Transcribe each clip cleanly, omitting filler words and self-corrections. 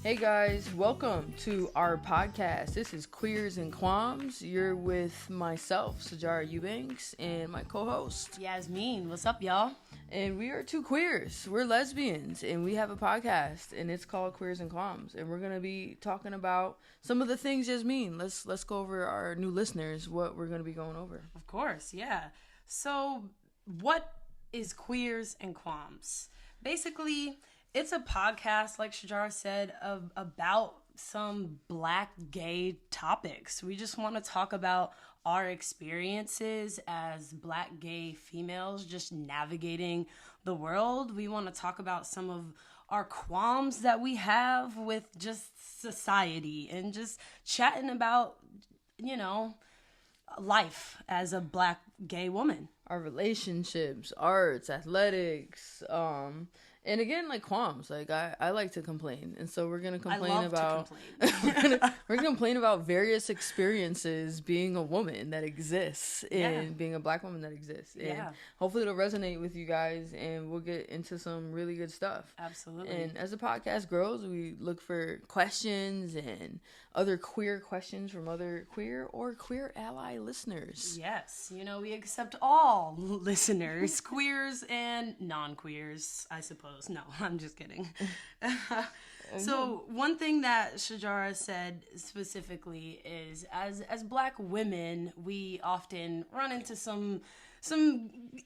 Hey guys, welcome to our podcast. This is Queers and Qualms. You're with myself, Sijara Eubanks, and my co-host, Yasmin. What's up, y'all? And we are two queers. We're lesbians, and we have a podcast, and it's called Queers and Qualms. And we're gonna be talking about some of the things Yasmin. Let's go over our new listeners what we're gonna be going over. Of course, yeah. So, what is Queers and Qualms? Basically, it's a podcast, like Sijara said, about some Black gay topics. We just want to talk about our experiences as Black gay females just navigating the world. We want to talk about some of our qualms that we have with just society and just chatting about, life as a Black gay woman. Our relationships, arts, athletics, and again, like qualms, like I like to complain, and so we're gonna complain about we're gonna complain about various experiences being a woman that exists and being a Black woman that exists, and hopefully it'll resonate with you guys, and we'll get into some really good stuff. Absolutely. And as the podcast grows, we look for questions and other queer questions from other queer or queer ally listeners. Yes, we accept all listeners, queers and non-queers, I suppose. No, I'm just kidding. So one thing that Sijara said specifically is as Black women, we often run into some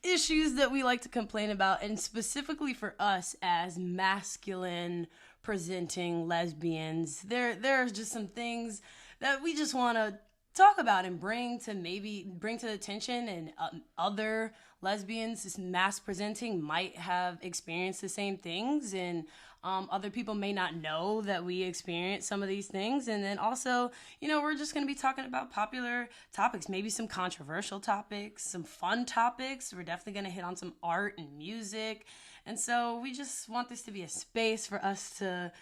issues that we like to complain about, and specifically for us as masculine presenting lesbians, there's just some things that we just want to talk about and bring to the attention, and other lesbians mass presenting might have experienced the same things, and other people may not know that we experience some of these things. And then also, we're just going to be talking about popular topics, maybe some controversial topics, some fun topics. We're definitely going to hit on some art and music. And so we just want this to be a space for us to,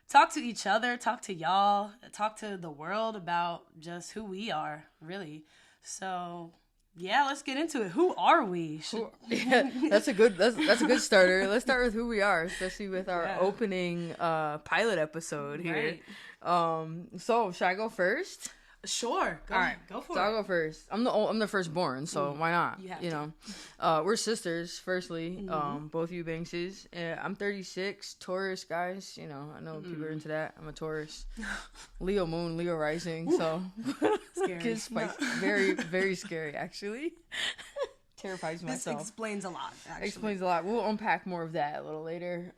talk to each other, talk to y'all, talk to the world about just who we are, really. So, yeah, let's get into it. Who are we? That's a good starter. Let's start with who we are, especially with our opening pilot episode here. Right. So should I go first? Sure. All right, go for it. So I'll go first. I'm the firstborn, so why not? We're sisters. Firstly, both Eubankses. I'm 36, Taurus, guys. I know people are into that. I'm a Taurus, Leo moon, Leo rising. So scary. Very, very scary, actually. Terrifies myself. This explains a lot. Actually. Explains a lot. We'll unpack more of that a little later.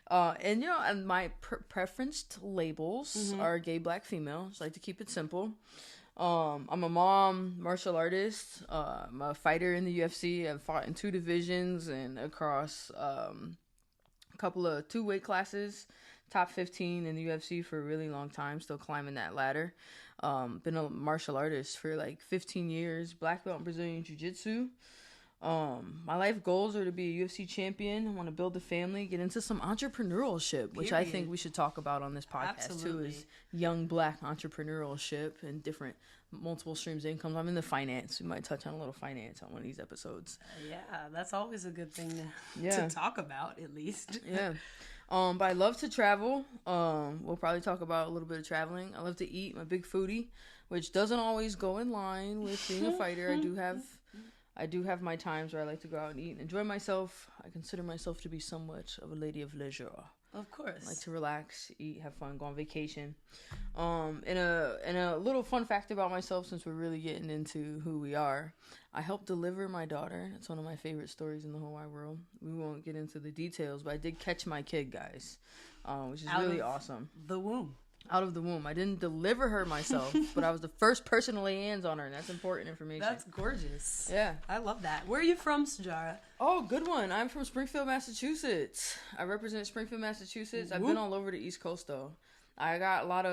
And my preferenced labels are gay, Black, female. Just like to keep it simple. I'm a mom, martial artist. I'm a fighter in the UFC. I've fought in 2 divisions and across a couple of 2 weight classes. Top 15 in the UFC for a really long time. Still climbing that ladder. Been a martial artist for like 15 years. Black belt in Brazilian Jiu-Jitsu. My life goals are to be a UFC champion. I want to build a family, get into some entrepreneurship, which I think we should talk about on this podcast too, is young Black entrepreneurship and different multiple streams of income. I'm in the finance. We might touch on a little finance on one of these episodes. Yeah, that's always a good thing to talk about, at least. Yeah. But I love to travel. We'll probably talk about a little bit of traveling. I love to eat. I'm a big foodie, which doesn't always go in line with being a fighter. I do have my times where I like to go out and eat and enjoy myself. I consider myself to be somewhat of a lady of leisure. Of course. I like to relax, eat, have fun, go on vacation. And a little fun fact about myself, since we're really getting into who we are. I helped deliver my daughter. It's one of my favorite stories in the whole wide world. We won't get into the details, but I did catch my kid, guys, which is really awesome. Out of the womb. I didn't deliver her myself, but I was the first person to lay hands on her, and that's important information. That's gorgeous. Yeah. I love that. Where are you from, Sijara? Oh, good one. I'm from Springfield, Massachusetts. I represent Springfield, Massachusetts. I've been all over the East Coast, though. I got a lot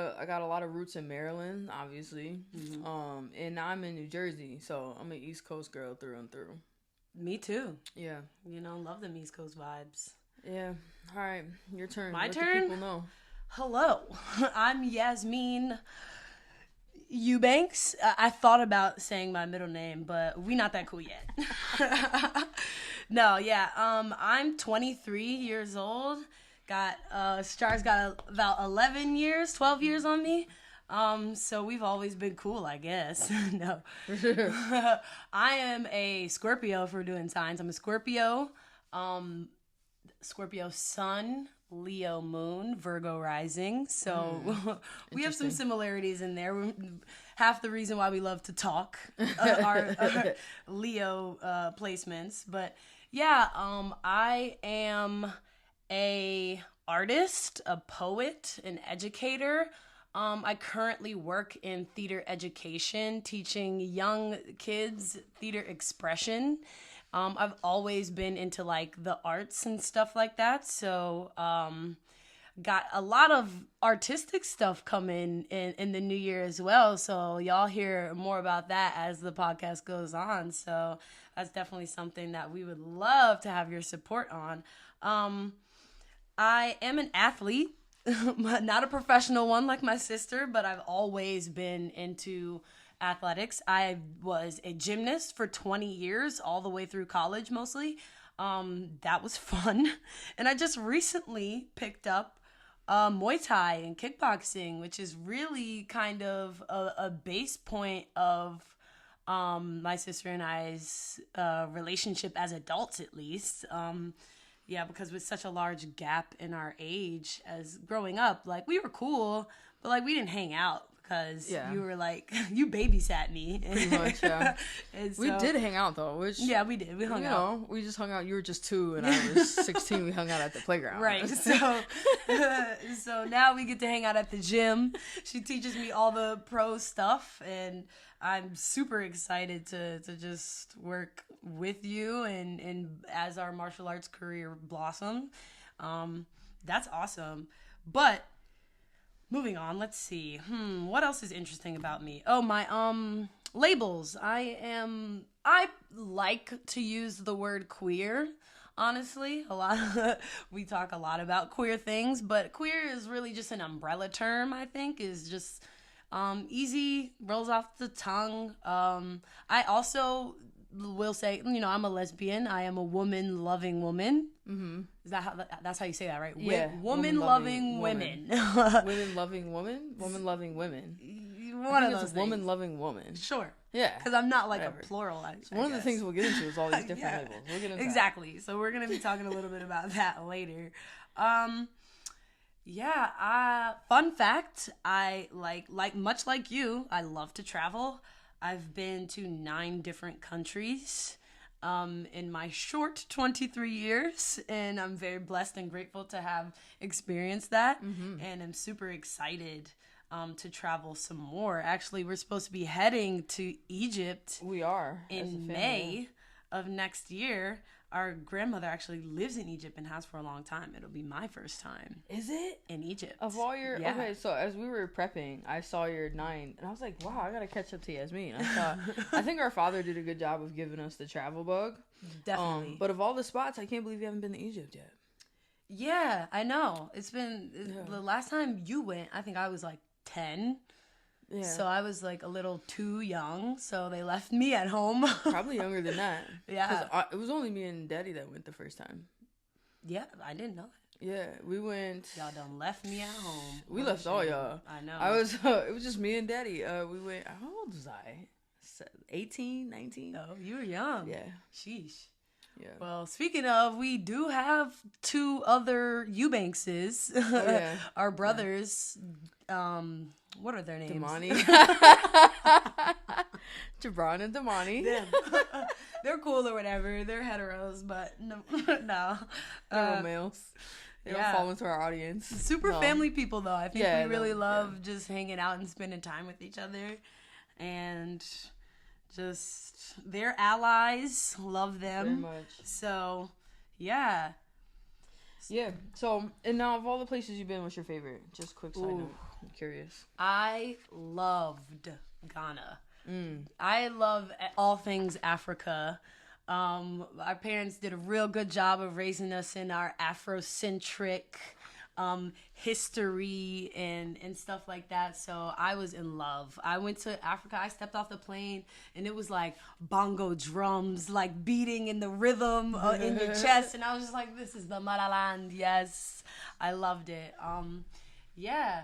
of roots in Maryland, obviously. And now I'm in New Jersey, so I'm an East Coast girl through and through. Me too. Yeah. Love them East Coast vibes. Yeah. All right. Your turn. My Let turn? the people know. Hello, I'm Yasmin Eubanks. I thought about saying my middle name, but we not that cool yet. No, yeah. I'm 23 years old. Star's got about 12 years on me. So we've always been cool, I guess. No. I am a Scorpio, if we're doing signs. I'm a Scorpio. Scorpio sun, Leo moon, Virgo rising. So we have some similarities in there. Half the reason why we love to talk are Leo placements. But yeah, I am a artist, a poet, an educator. I currently work in theater education, teaching young kids theater expression. I've always been into like the arts and stuff like that. So, got a lot of artistic stuff coming in the new year as well. So y'all hear more about that as the podcast goes on. So that's definitely something that we would love to have your support on. I am an athlete, not a professional one like my sister, but I've always been into athletics. I was a gymnast for 20 years, all the way through college mostly. That was fun. And I just recently picked up Muay Thai and kickboxing, which is really kind of a base point of my sister and I's relationship as adults, at least. Yeah, because with such a large gap in our age as growing up, like we were cool, but like we didn't hang out because you were like, you babysat me. Pretty much, yeah. So, we did hang out though, which yeah, we did. We hung out. You know, we just hung out. You were just 2 and I was 16. We hung out at the playground. Right. So, so now we get to hang out at the gym. She teaches me all the pro stuff, and I'm super excited to just work with you and as our martial arts career blossom. That's awesome. But moving on, let's see. What else is interesting about me? Oh, my labels. I like to use the word queer. Honestly, we talk a lot about queer things, but queer is really just an umbrella term, I think, is just easy, rolls off the tongue. I also will say, you know, I'm a lesbian. I am a woman-loving woman. Mm-hmm. Is that's how you say that, right? Yeah. Woman-loving women. Women-loving woman? Woman-loving women. One of those woman-loving woman. Sure. Yeah. Because I'm not like whatever. A plural. One of the things we'll get into is all these different labels. We'll get into exactly. That. So we're going to be talking a little bit about that later. Fun fact, I like much like you, I love to travel. I've been to 9 different countries in my short 23 years, and I'm very blessed and grateful to have experienced that, and I'm super excited to travel some more. Actually, we're supposed to be heading to Egypt. We are. In May of next year. Our grandmother actually lives in Egypt and has for a long time. It'll be my first time. Is it? In Egypt. Of all your... Yeah. Okay, so as we were prepping, I saw your 9, and I was like, wow, I gotta catch up to Yasmin. I think our father did a good job of giving us the travel bug. Definitely. But of all the spots, I can't believe you haven't been to Egypt yet. Yeah, I know. It's been... The last time you went, I think I was like 10. Yeah. So I was like a little too young, so they left me at home. Probably younger than that. Yeah. It was only me and Daddy that went the first time. Yeah, I didn't know that. Yeah, we went. Y'all done left me at home. We left all y'all. I know. It was just me and Daddy. We went. How old was I? 18, 19? Oh, you were young. Yeah. Sheesh. Yeah. Well, speaking of, we do have 2 other Eubankses. Oh, yeah. Our brothers. Yeah. What are their names? Damani. Jabron and Damani. They're cool or whatever. They're heteros, but no. They're males. They don't fall into our audience. Super family people, though. I think we really love just hanging out and spending time with each other. And just, they're allies. Love them. Very much. So, yeah. Yeah. So, and now of all the places you've been, what's your favorite? Just quick side note. I'm curious. I loved Ghana. I love all things Africa. Our parents did a real good job of raising us in our Afrocentric history and stuff like that. So I was in love. I went to Africa. I stepped off the plane and it was like bongo drums, like beating in the rhythm in your chest. And I was just like, this is the motherland. Yes. I loved it. Yeah.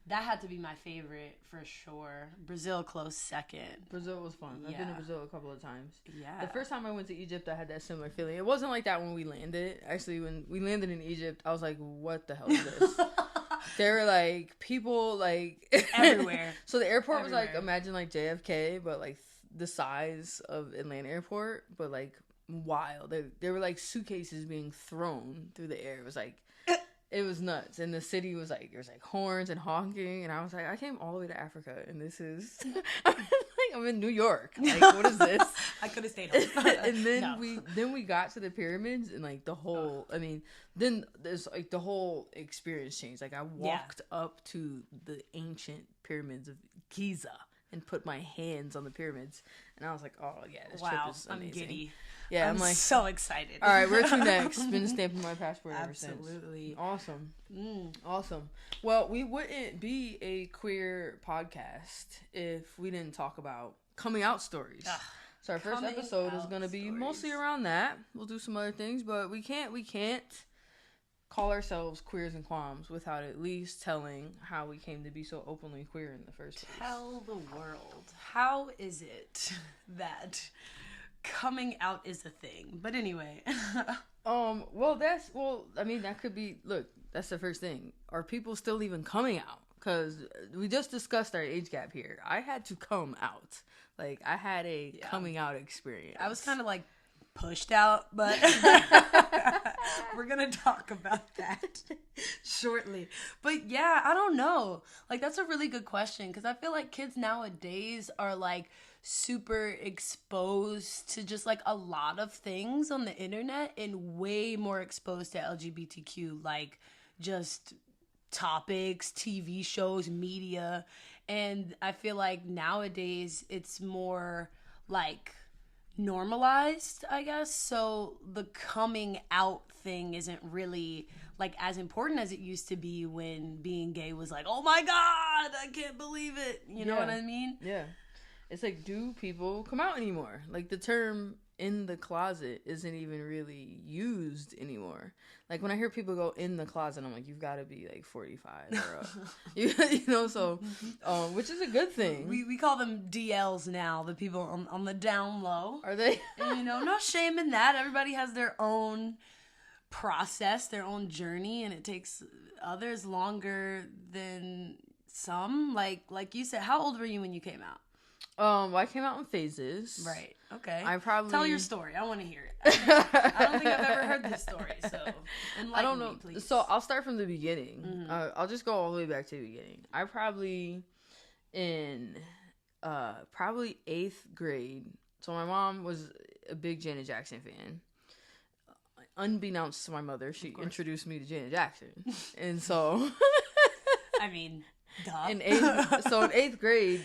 That had to be my favorite for sure. Brazil close second. Brazil was fun. I've been to Brazil a couple of times. Yeah. The first time I went to Egypt, I had that similar feeling. It wasn't like that when we landed. Actually, when we landed in Egypt, I was like, what the hell is this? There were like people like everywhere. So the airport was like, imagine like JFK, but like the size of Atlanta Airport, but like wild. There were like suitcases being thrown through the air. It was like, it was nuts. And the city was like, there was like horns and honking. And I was like, I came all the way to Africa and this is, I'm in New York. Like, what is this? I could have stayed home. And then we got to the pyramids and like the whole, I mean, then there's like the whole experience changed. Like I walked up to the ancient pyramids of Giza and put my hands on the pyramids. And I was like, oh yeah, this trip is amazing. I'm giddy. Yeah, I'm like so excited. All right, where to next? Been stamping my passport ever since. Absolutely. Awesome. Awesome. Well, we wouldn't be a queer podcast if we didn't talk about coming out stories. So our first episode is going to be mostly around that. We'll do some other things, but we can't call ourselves Queers and Qualms without at least telling how we came to be so openly queer in the first place. Tell the world. How is it that coming out is a thing? But anyway. I mean, that could be, look, that's the first thing. Are people still even coming out? Because we just discussed our age gap here. I had to come out. Like, I had a coming out experience. I was kind of like pushed out, but we're gonna talk about that shortly. But yeah, I don't know. Like, that's a really good question, because I feel like kids nowadays are like super exposed to just like a lot of things on the internet and way more exposed to LGBTQ, like just topics, TV shows, media. And I feel like nowadays it's more like normalized, I guess. So the coming out thing isn't really like as important as it used to be when being gay was like, oh my God, I can't believe it. You know what I mean? Yeah. It's like, do people come out anymore? Like, the term in the closet isn't even really used anymore. Like, when I hear people go in the closet, I'm like, you've got to be like 45 or up. you know, so, which is a good thing. We call them DLs now, the people on the down low. Are they? And, no shame in that. Everybody has their own process, their own journey, and it takes others longer than some. Like you said, how old were you when you came out? Well, I came out in phases. Right. Okay. I probably tell your story. I want to hear it. I don't think I've ever heard this story, so enlighten me, please. So I'll start from the beginning. Mm-hmm. I'll just go all the way back to the beginning. I probably in probably 8th grade. So my mom was a big Janet Jackson fan. Unbeknownst to my mother, she introduced me to Janet Jackson, and so I mean, duh. In 8th grade,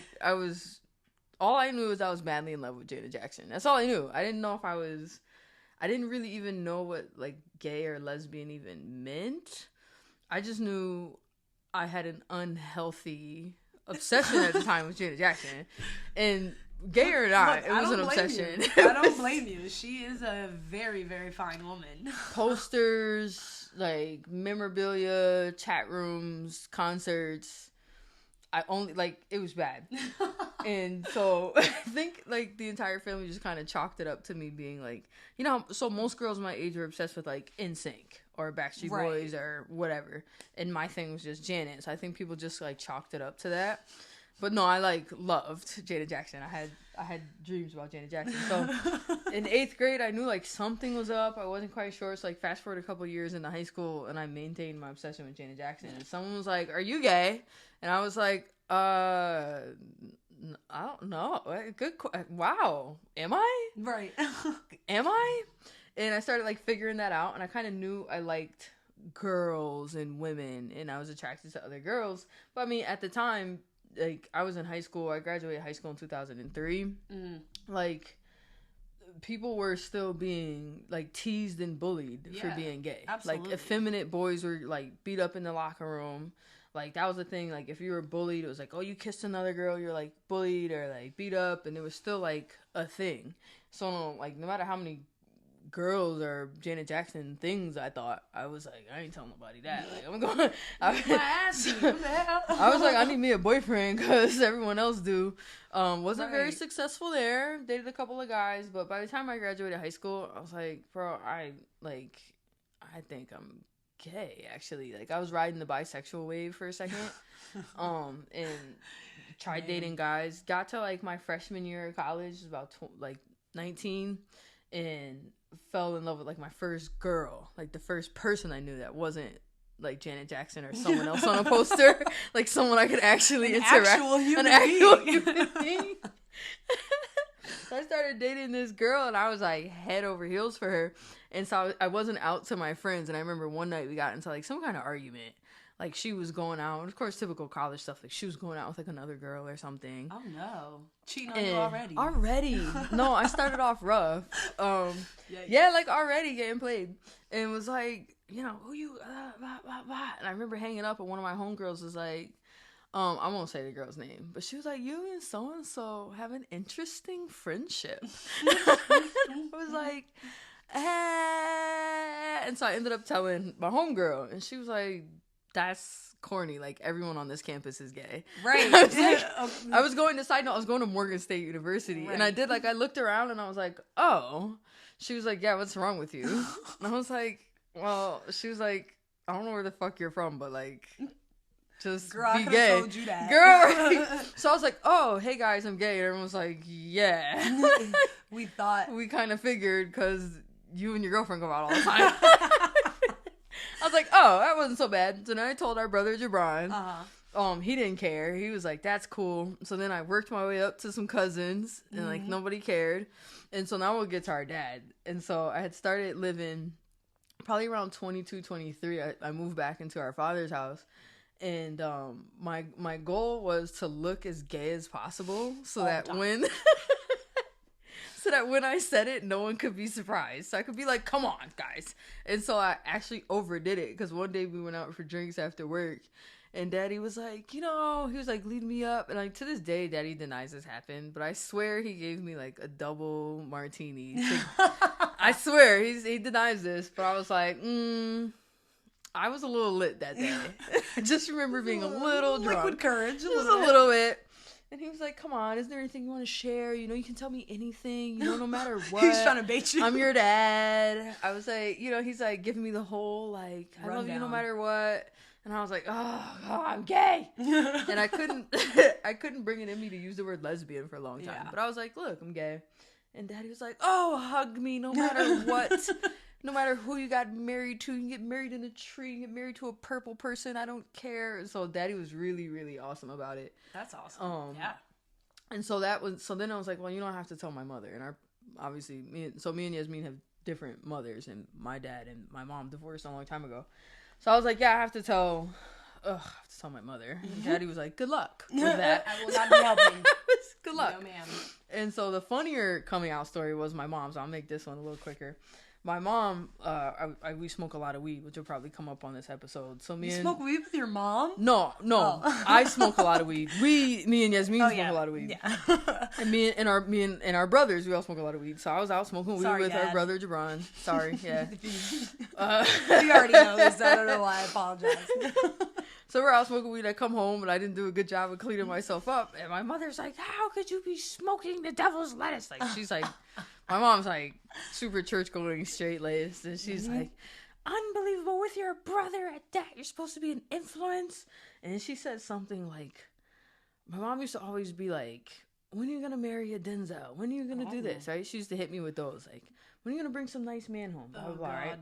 all I knew was I was madly in love with Janet Jackson. That's all I knew. I didn't know I didn't really even know what like gay or lesbian even meant. I just knew I had an unhealthy obsession at the time with Janet Jackson. And gay or not, it was an obsession. I don't blame you. She is a very, very fine woman. Posters, like memorabilia, chat rooms, concerts. I only, like, it was bad. And so I think, like, the entire family just kind of chalked it up to me being, like, so most girls my age were obsessed with, like, NSYNC or Backstreet Boys or whatever. And my thing was just Janet. So I think people just, like, chalked it up to that. But no, I, like, loved Janet Jackson. I had dreams about Janet Jackson. So in 8th grade, I knew, like, something was up. I wasn't quite sure. So, like, fast forward a couple years into high school, and I maintained my obsession with Janet Jackson. And someone was like, are you gay? And I was like, I don't know. Wow. Am I? Right. Am I? And I started, like, figuring that out. And I kind of knew I liked girls and women. And I was attracted to other girls. But, I mean, at the time, like, I was in high school. I graduated high school in 2003. Like, people were still being like teased and bullied for being gay. Absolutely. Like effeminate boys were like beat up in the locker room. Like that was the thing. Like if you were bullied, it was like, oh, you kissed another girl, you're like bullied or like beat up, and it was still like a thing. So like no matter how many girls or Janet Jackson things I thought, I was like, I ain't telling nobody that. Like I'm going. I was like, I need me a boyfriend because everyone else do. Wasn't very successful there. Dated a couple of guys, but by the time I graduated high school, I was like, bro, I think I'm gay. Actually, like I was riding the bisexual wave for a second, and tried dating guys. Got to like my freshman year of college, about 19, and fell in love with like my first girl, like the first person I knew that wasn't like Janet Jackson or someone else on a poster, like someone I could actually interact. Actual human being. So I started dating this girl, and I was like head over heels for her, and so I wasn't out to my friends. And I remember one night we got into like some kind of argument. Like she was going out, and of course, typical college stuff. Like she was going out with like another girl or something. Oh no, cheating on you already? Already? No, I started off rough. Yeah, like already getting played, and was like, you know, who you? Blah, blah, blah. And I remember hanging up, and one of my homegirls was like, I won't say the girl's name, but she was like, you and so and so have an interesting friendship. I was like, and so I ended up telling my homegirl, and she was like, that's corny. Like everyone on this campus is gay. Right. I was going to Morgan State University, and I looked around and I was like, oh. She was like, yeah, what's wrong with you? And I was like, well, she was like, I don't know where the fuck you're from, but like, just girl, be I gay. Told you that. Girl. Right? So I was like, oh, hey guys, I'm gay. And everyone was like, yeah. We kind of figured because you and your girlfriend go out all the time. I was like, oh, that wasn't so bad. So then I told our brother Jabron. He didn't care. He was like, that's cool. So then I worked my way up to some cousins, and like nobody cared. And so now we'll get to our dad. And so I had started living probably around 22, 23. I moved back into our father's house. And my goal was to look as gay as possible so that when I said it, no one could be surprised. So I could be like, come on, guys. And so I actually overdid it, because one day we went out for drinks after work, and Daddy was like, he was like, lead me up. And like to this day, Daddy denies this happened, but I swear he gave me like a double martini. I swear he denies this, but I was like, I was a little lit that day. I just remember being a little drunk. Liquid courage. Just a little bit. And he was like, come on, is there anything you want to share? You can tell me anything, no matter what. He's trying to bait you. I'm your dad. I was like, he's like giving me the whole, like, I love you no matter what. And I was like, oh I'm gay. And I couldn't bring it in me to use the word lesbian for a long time. Yeah. But I was like, look, I'm gay. And Daddy was like, oh, hug me no matter what. No matter who you got married to, you can get married in a tree, you can get married to a purple person, I don't care. So Daddy was really, really awesome about it. That's awesome. Yeah. And so then I was like, well, you don't have to tell my mother. And obviously, me and Yasmin have different mothers, and my dad and my mom divorced a long time ago. So I was like, yeah, I have to tell my mother. And Daddy was like, good luck with that. I will not be helping. Good luck. No, ma'am. And so the funnier coming out story was my mom. So I'll make this one a little quicker. My mom, we smoke a lot of weed, which will probably come up on this episode. So you smoke weed with your mom? No. Oh. I smoke a lot of weed. Me and Yasmin smoke a lot of weed. Yeah. And me and our brothers, we all smoke a lot of weed. So I was out smoking weed with Dad. Our brother Jabron. Sorry, yeah. We already know this. I don't know why. I apologize. So we're out smoking weed. I come home, and I didn't do a good job of cleaning myself up. And my mother's like, how could you be smoking the devil's lettuce? Like, she's like, my mom's like super church-going, straight-laced. And she's like, unbelievable, with your brother at that. You're supposed to be an influence. And she said something like, my mom used to always be like, when are you going to marry a Denzel? When are you going to do this? Right? She used to hit me with those. Like, when are you going to bring some nice man home? Blah, blah, blah, right?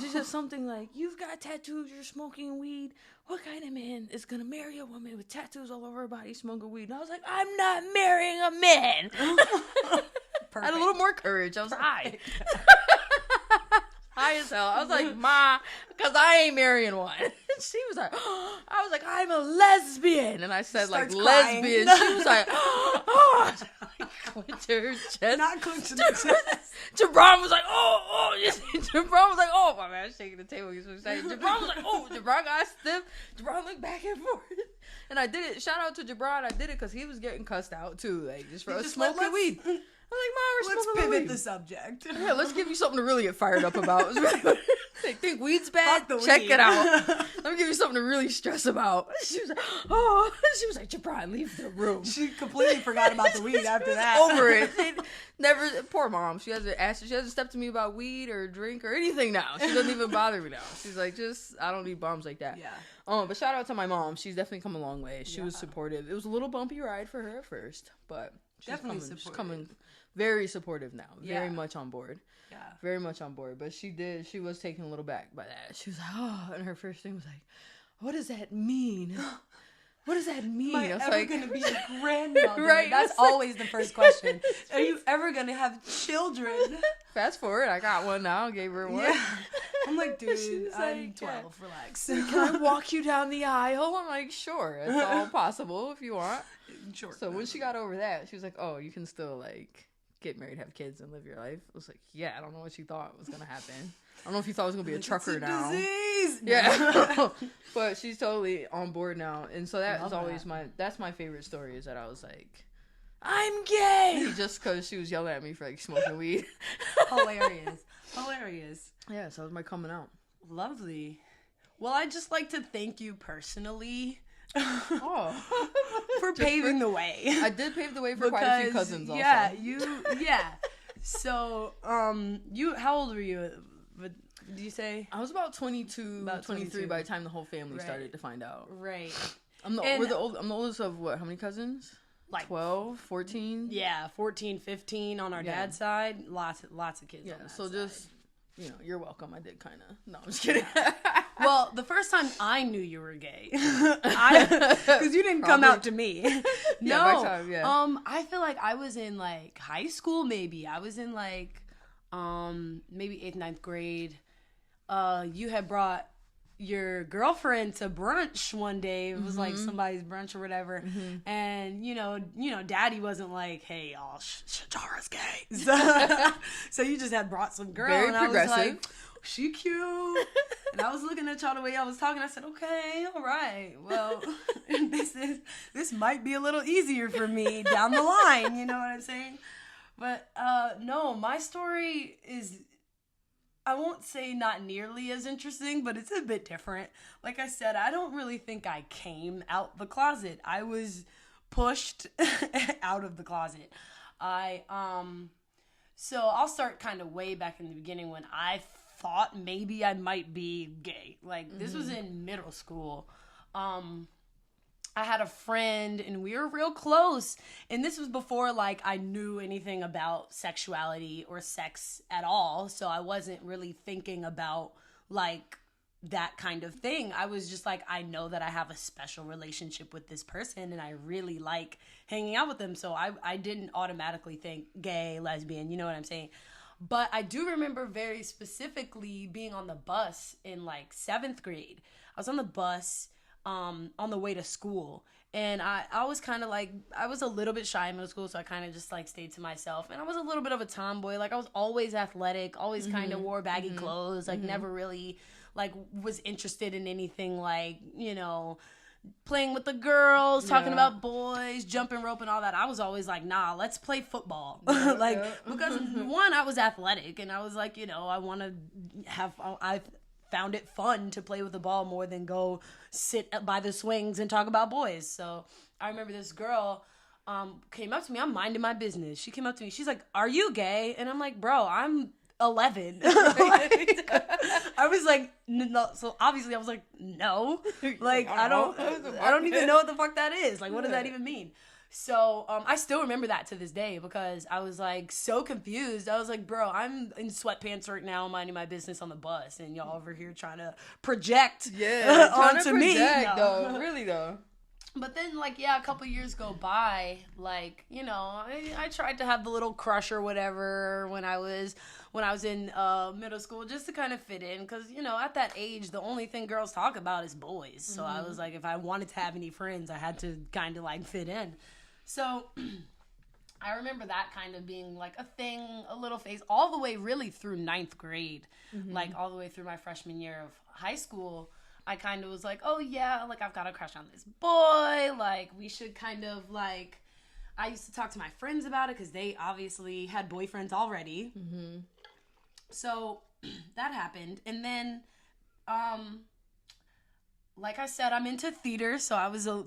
She said something like, you've got tattoos, you're smoking weed. What kind of man is going to marry a woman with tattoos all over her body smoking weed? And I was like, I'm not marrying a man. I had a little more courage. I was high. High as hell. I was like, Ma, because I ain't marrying one. She was like, I was like, I'm a lesbian. And I said, like, lesbian. She was like, oh. Clench her chest. Not clenching the chest. Jabron was like, oh. Jabron was like, oh, my man, shaking the table. He's so excited. Jabron was like, oh. Jabron got stiff. Jabron looked back and forth. And I did it. Shout out to Jabron. I did it because he was getting cussed out too, like just for smoking weed. I'm like, Mom, let's pivot the subject. Yeah, let's give you something to really get fired up about. They think weed's bad? Fuck the Check weed. it out. Let me give you something to really stress about. She was like, oh. She was like, Jabron, leave the room. She completely forgot about the weed after that. Over it. Never. Poor mom. She hasn't stepped to me about weed or drink or anything now. She doesn't even bother me now. She's like, I don't need bombs like that. Yeah. But shout out to my mom. She's definitely come a long way. She was supportive. It was a little bumpy ride for her at first, but she's coming very supportive now. Very much on board. Yeah. Very much on board. But she was taken a little back by that. She was like, oh, and her first thing was like, what does that mean? What does that mean? Am I ever like, going to be a grandmother? Right. That's always the first question. Are you ever going to have children? Fast forward, I got one now. Gave her one. Yeah. I'm like, dude, I'm like, 12. Relax. Can I walk you down the aisle? I'm like, sure. It's all possible if you want. Sure. So when she got over that, she was like, oh, you can still, like, get married, have kids, and live your life. I was like, yeah, I don't know what you thought was going to happen. I don't know if you thought it was going to be a trucker now. Disease. Yeah. But she's totally on board now. And so that is always that's my favorite story, is that I was like, I'm gay! Just because she was yelling at me for, like, smoking weed. Hilarious. Yeah, so that was my coming out. Lovely. Well, I'd just like to thank you personally. For paving the way. I did pave the way for quite a few cousins also. Yeah. So, how old were you? What did you say? I was about 22, 23 by the time the whole family started to find out. Right. I'm the oldest of what? How many cousins? Like 12, 14? Yeah, 14, 15 on our dad's side. Lots of kids. Yeah, on that so side. just, you're welcome. I did kind of. No, I'm just kidding. Well, the first time I knew you were gay, because you didn't come out to me. No, by time, I feel like I was in like high school. Maybe I was in like, maybe 8th, 9th grade. You had brought your girlfriend to brunch one day. It was like somebody's brunch or whatever, and you know, Daddy wasn't like, "Hey, y'all, Sijara's gay," so you just had brought some girl, Very and progressive. I was like, she cute. And I was looking at y'all the way y'all was talking. I said, okay, all right. Well, this might be a little easier for me down the line. You know what I'm saying? But no, my story is, I won't say not nearly as interesting, but it's a bit different. Like I said, I don't really think I came out the closet. I was pushed out of the closet. So I'll start kind of way back in the beginning when I thought maybe I might be gay. Like, this was in middle school. I had a friend and we were real close, and this was before like I knew anything about sexuality or sex at all, so I wasn't really thinking about like that kind of thing. I was just like, I know that I have a special relationship with this person and I really like hanging out with them, so I didn't automatically think gay, lesbian, you know what I'm saying? But I do remember very specifically being on the bus in like 7th grade. I was on the bus on the way to school, and I was kind of like, I was a little bit shy in middle school, so I kind of just like stayed to myself, and I was a little bit of a tomboy. Like, I was always athletic, always kind of wore baggy clothes, like never really like was interested in anything like, you know, playing with the girls, talking about boys, jumping rope and all that. I was always like, nah, let's play football. Because one, I was athletic, and I was like, you know, I found it fun to play with the ball more than go sit by the swings and talk about boys. So I remember this girl came up to me. I'm minding my business. She came up to me. She's like, are you gay? And I'm like, bro, I'm 11. I was like, no. So obviously I was like, no. Like, I don't even know what the fuck that is. Like, what does that even mean? So I still remember that to this day, because I was like so confused. I was like, bro, I'm in sweatpants right now minding my business on the bus, and y'all over here trying to project onto me. Though. Really though. But then, like, a couple years go by, like, you know, I tried to have the little crush or whatever when I was in middle school, just to kind of fit in, because, you know, at that age, the only thing girls talk about is boys. So I was like, if I wanted to have any friends, I had to kind of like fit in. So I remember that kind of being like a thing, a little phase, all the way really through ninth grade, like all the way through my freshman year of high school. I kind of was like, oh yeah, like I've got a crush on this boy. Like we should kind of like, I used to talk to my friends about it because they obviously had boyfriends already. So that happened. And then, like I said, I'm into theater. So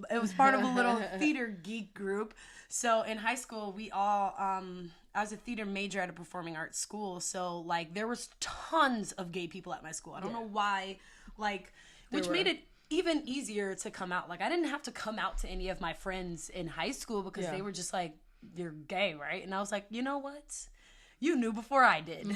it was part of a little theater geek group. So in high school, we all, I was a theater major at a performing arts school. So like there was tons of gay people at my school. I don't know why, like, which made it even easier to come out. Like I didn't have to come out to any of my friends in high school because they were just like, you're gay, right? And I was like, you know what? You knew before I did.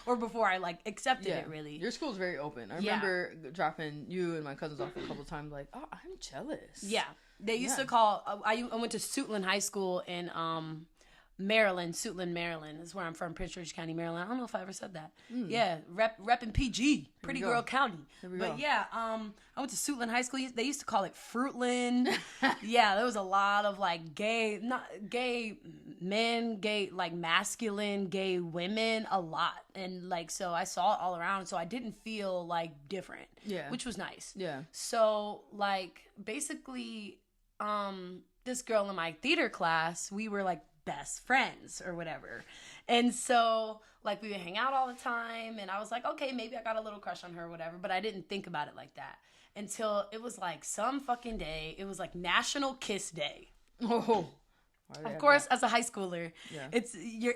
Or before I like accepted it, really. Your school's very open. I remember dropping you and my cousins off a couple times like, oh, I'm jealous. Yeah. They used to call, I went to Suitland High School in Maryland, Suitland, Maryland. Is where I'm from, Prince George County, Maryland. I don't know if I ever said that. Yeah, repping PG, Pretty Girl County. But yeah, I went to Suitland High School. They used to call it Fruitland. Yeah, there was a lot of like not gay men, gay like masculine gay women, a lot, and like so I saw it all around. So I didn't feel like different. Yeah, which was nice. Yeah. So like basically, this girl in my theater class, we were like best friends or whatever. And so like we would hang out all the time and I was like, okay, maybe I got a little crush on her or whatever, but I didn't think about it like that until it was like some fucking day. It was like National Kiss Day. Oh. Of course, as a high schooler,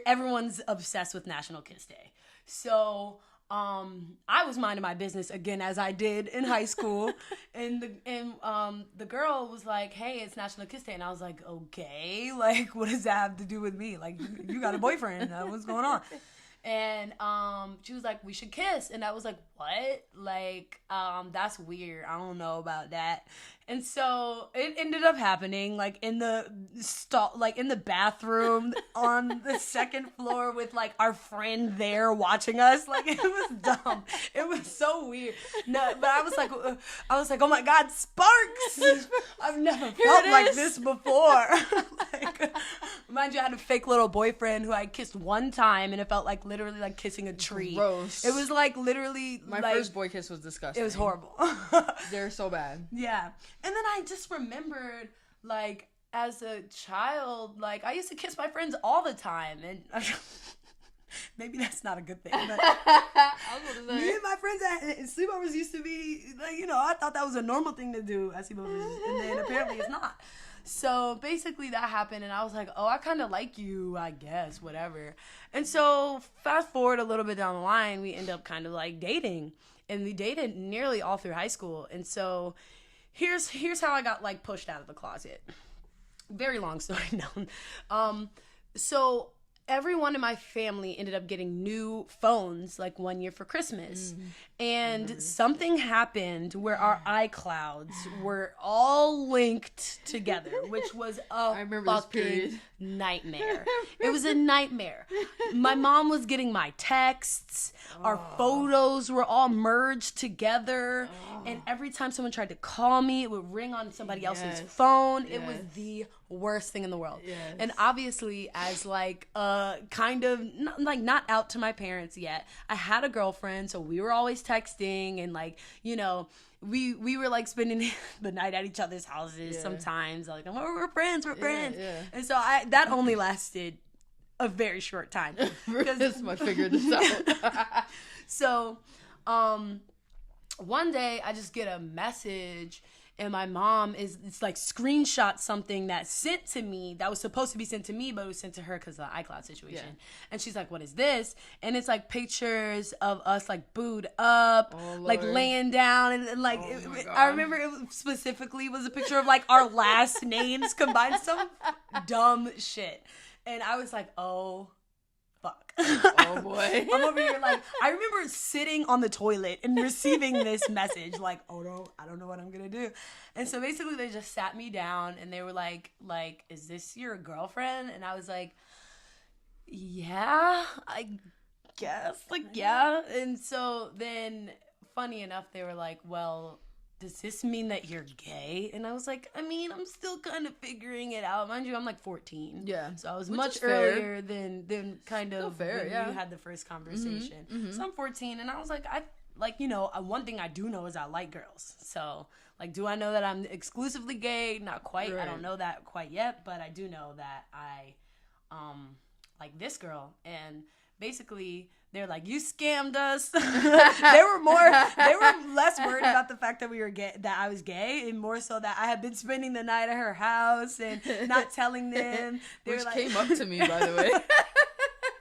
everyone's obsessed with National Kiss Day. So I was minding my business again as I did in high school, and the girl was like, "Hey, it's National Kiss Day," and I was like, "Okay, like what does that have to do with me? Like you got a boyfriend? What's going on?" And she was like, "We should kiss," and I was like, "What? Like that's weird. I don't know about that." And so it ended up happening, like in the in the bathroom on the second floor with like our friend there watching us. Like it was dumb. It was so weird. No, but I was like, oh my God, sparks! I've never felt like this before. Like, mind you, I had a fake little boyfriend who I kissed one time, and it felt like literally like kissing a tree. Gross. It was like literally my first boy kiss was disgusting. It was horrible. They're so bad. Yeah. And then I just remembered, like, as a child, like, I used to kiss my friends all the time. And maybe that's not a good thing. But me and my friends at sleepovers used to be, like, you know, I thought that was a normal thing to do at sleepovers. And then apparently it's not. So basically that happened. And I was like, oh, I kind of like you, I guess, whatever. And so fast forward a little bit down the line, we end up kind of, like, dating. And we dated nearly all through high school. And so here's how I got like pushed out of the closet. Very long story now. So everyone in my family ended up getting new phones like one year for Christmas. And something happened where our iClouds were all linked together, which was a fucking nightmare. It was a nightmare. My mom was getting my texts. Our photos were all merged together. And every time someone tried to call me, it would ring on somebody else's phone. It was the worst thing in the world. And obviously, as like kind of not out to my parents yet, I had a girlfriend, so we were always texting and like, you know, we were like spending the night at each other's houses sometimes. Like, we're friends. And so that only lasted a very short time. Because I figured this out. So, one day I just get a message and my mom it's like screenshot something that sent to me that was supposed to be sent to me, but it was sent to her because of the iCloud situation. And she's like, what is this? And it's like pictures of us like booed up, like laying down. And like, I remember it specifically was a picture of like our last names combined, some dumb shit. And I was like, oh, fuck. Oh boy. I'm over here like, I remember sitting on the toilet and receiving this message like, oh no, I don't know what I'm gonna do. And so basically they just sat me down and they were like, is this your girlfriend? And I was like, yeah, I guess, like, yeah. And so then funny enough, they were like, well, does this mean that you're gay? And I was like, I mean, I'm still kind of figuring it out. Mind you, I'm like 14. Yeah. So I was much earlier than kind of fair, when yeah. you had the first conversation. So I'm 14, and I was like, one thing I do know is I like girls. So, like, do I know that I'm exclusively gay? Not quite. Right. I don't know that quite yet, but I do know that I like this girl. And basically, they're like, you scammed us. they were less worried about the fact that we were gay, that I was gay, and more so that I had been spending the night at her house and not telling them. Which came up to me, by the way.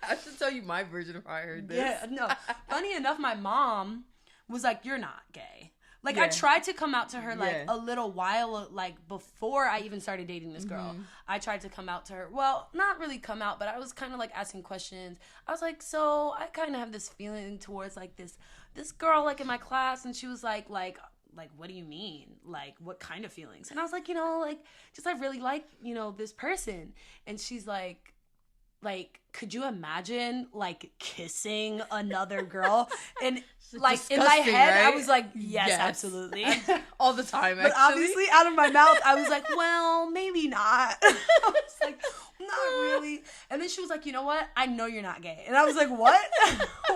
I should tell you my version of how I heard this. Yeah, no. Funny enough, my mom was like, you're not gay. Like, I tried to come out to her, like, a little while, like, before I even started dating this girl. I tried to come out to her. Well, not really come out, but I was kind of, like, asking questions. I was like, so I kind of have this feeling towards, like, this girl, like, in my class. And she was like, what do you mean? Like, what kind of feelings? And I was like, just I really like, this person. And she's like, could you imagine, like, kissing another girl? And, like, in my head, right? I was like, yes. Absolutely. All the time, actually. But obviously, out of my mouth, I was like, well, maybe not. I was like, not really. And then she was like, you know what? I know you're not gay. And I was like, what?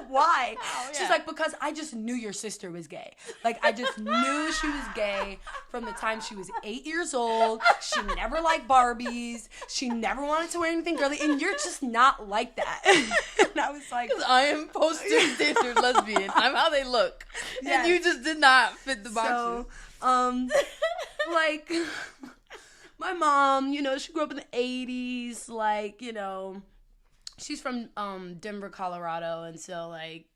Why? Oh, yeah. She's like, because I just knew your sister was gay. Like, I just knew she was gay from the time she was 8 years old. She never liked Barbies. She never wanted to wear anything girly. And you're just not like that. And I was like, because I am poster standard lesbian. I'm how they look. Yes. And you just did not fit the boxes. So, like, my mom, she grew up in the 80s, like, she's from Denver, Colorado, and so, like,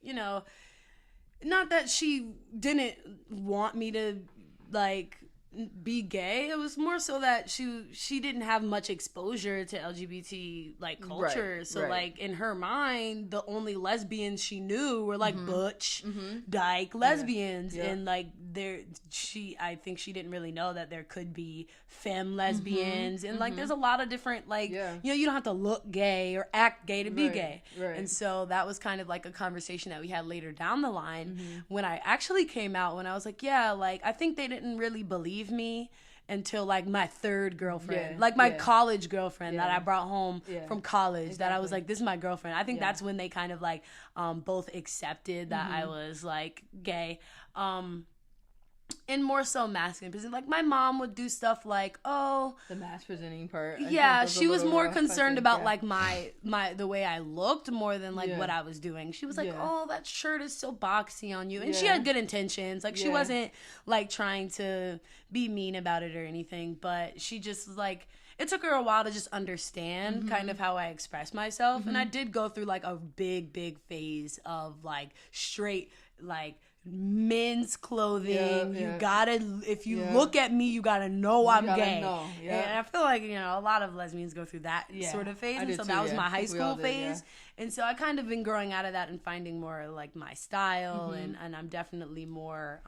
not that she didn't want me to, like, be gay. It was more so that she didn't have much exposure to LGBT, like, culture. Right, so, like, in her mind, the only lesbians she knew were, like, butch, dyke lesbians. Yeah. And, like, I think she didn't really know that there could be femme lesbians. And, like, there's a lot of different, like, you don't have to look gay or act gay to be gay. Right. And so that was kind of, like, a conversation that we had later down the line when I actually came out, when I was like, yeah, like, I think they didn't really believe me until, like, my third girlfriend, like my college girlfriend that I brought home from college, that I was like, this is my girlfriend. I think that's when they kind of, like, both accepted that I was, like, gay. And more so masculine, because, like, my mom would do stuff like, the mask presenting part. Yeah, she was more concerned about like my the way I looked more than like what I was doing. She was like, oh, that shirt is so boxy on you, and she had good intentions. Like, she wasn't like trying to be mean about it or anything, but she just was like, it took her a while to just understand kind of how I express myself. And I did go through like a big phase of like straight, like, men's clothing. You gotta, if you look at me, you gotta know I'm gay. And I feel like, a lot of lesbians go through that sort of phase. And so that was my high school phase. And so I kind of been growing out of that and finding more like my style. And I'm definitely more,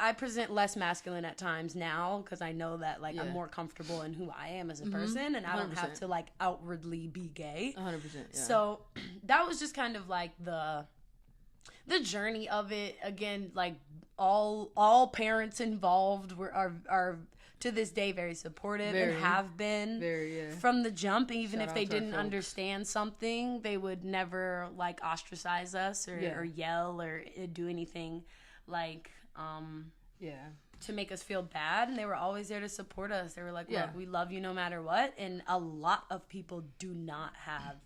I present less masculine at times now, because I know that, like, I'm more comfortable in who I am as a person, and I don't have to, like, outwardly be gay. 100%. So that was just kind of like the journey of it. Again, like, all parents involved are to this day very supportive and have been from the jump. Even if they didn't understand something, they would never, like, ostracize us or yell or do anything like to make us feel bad. And they were always there to support us. They were like, look, we love you no matter what. And a lot of people do not have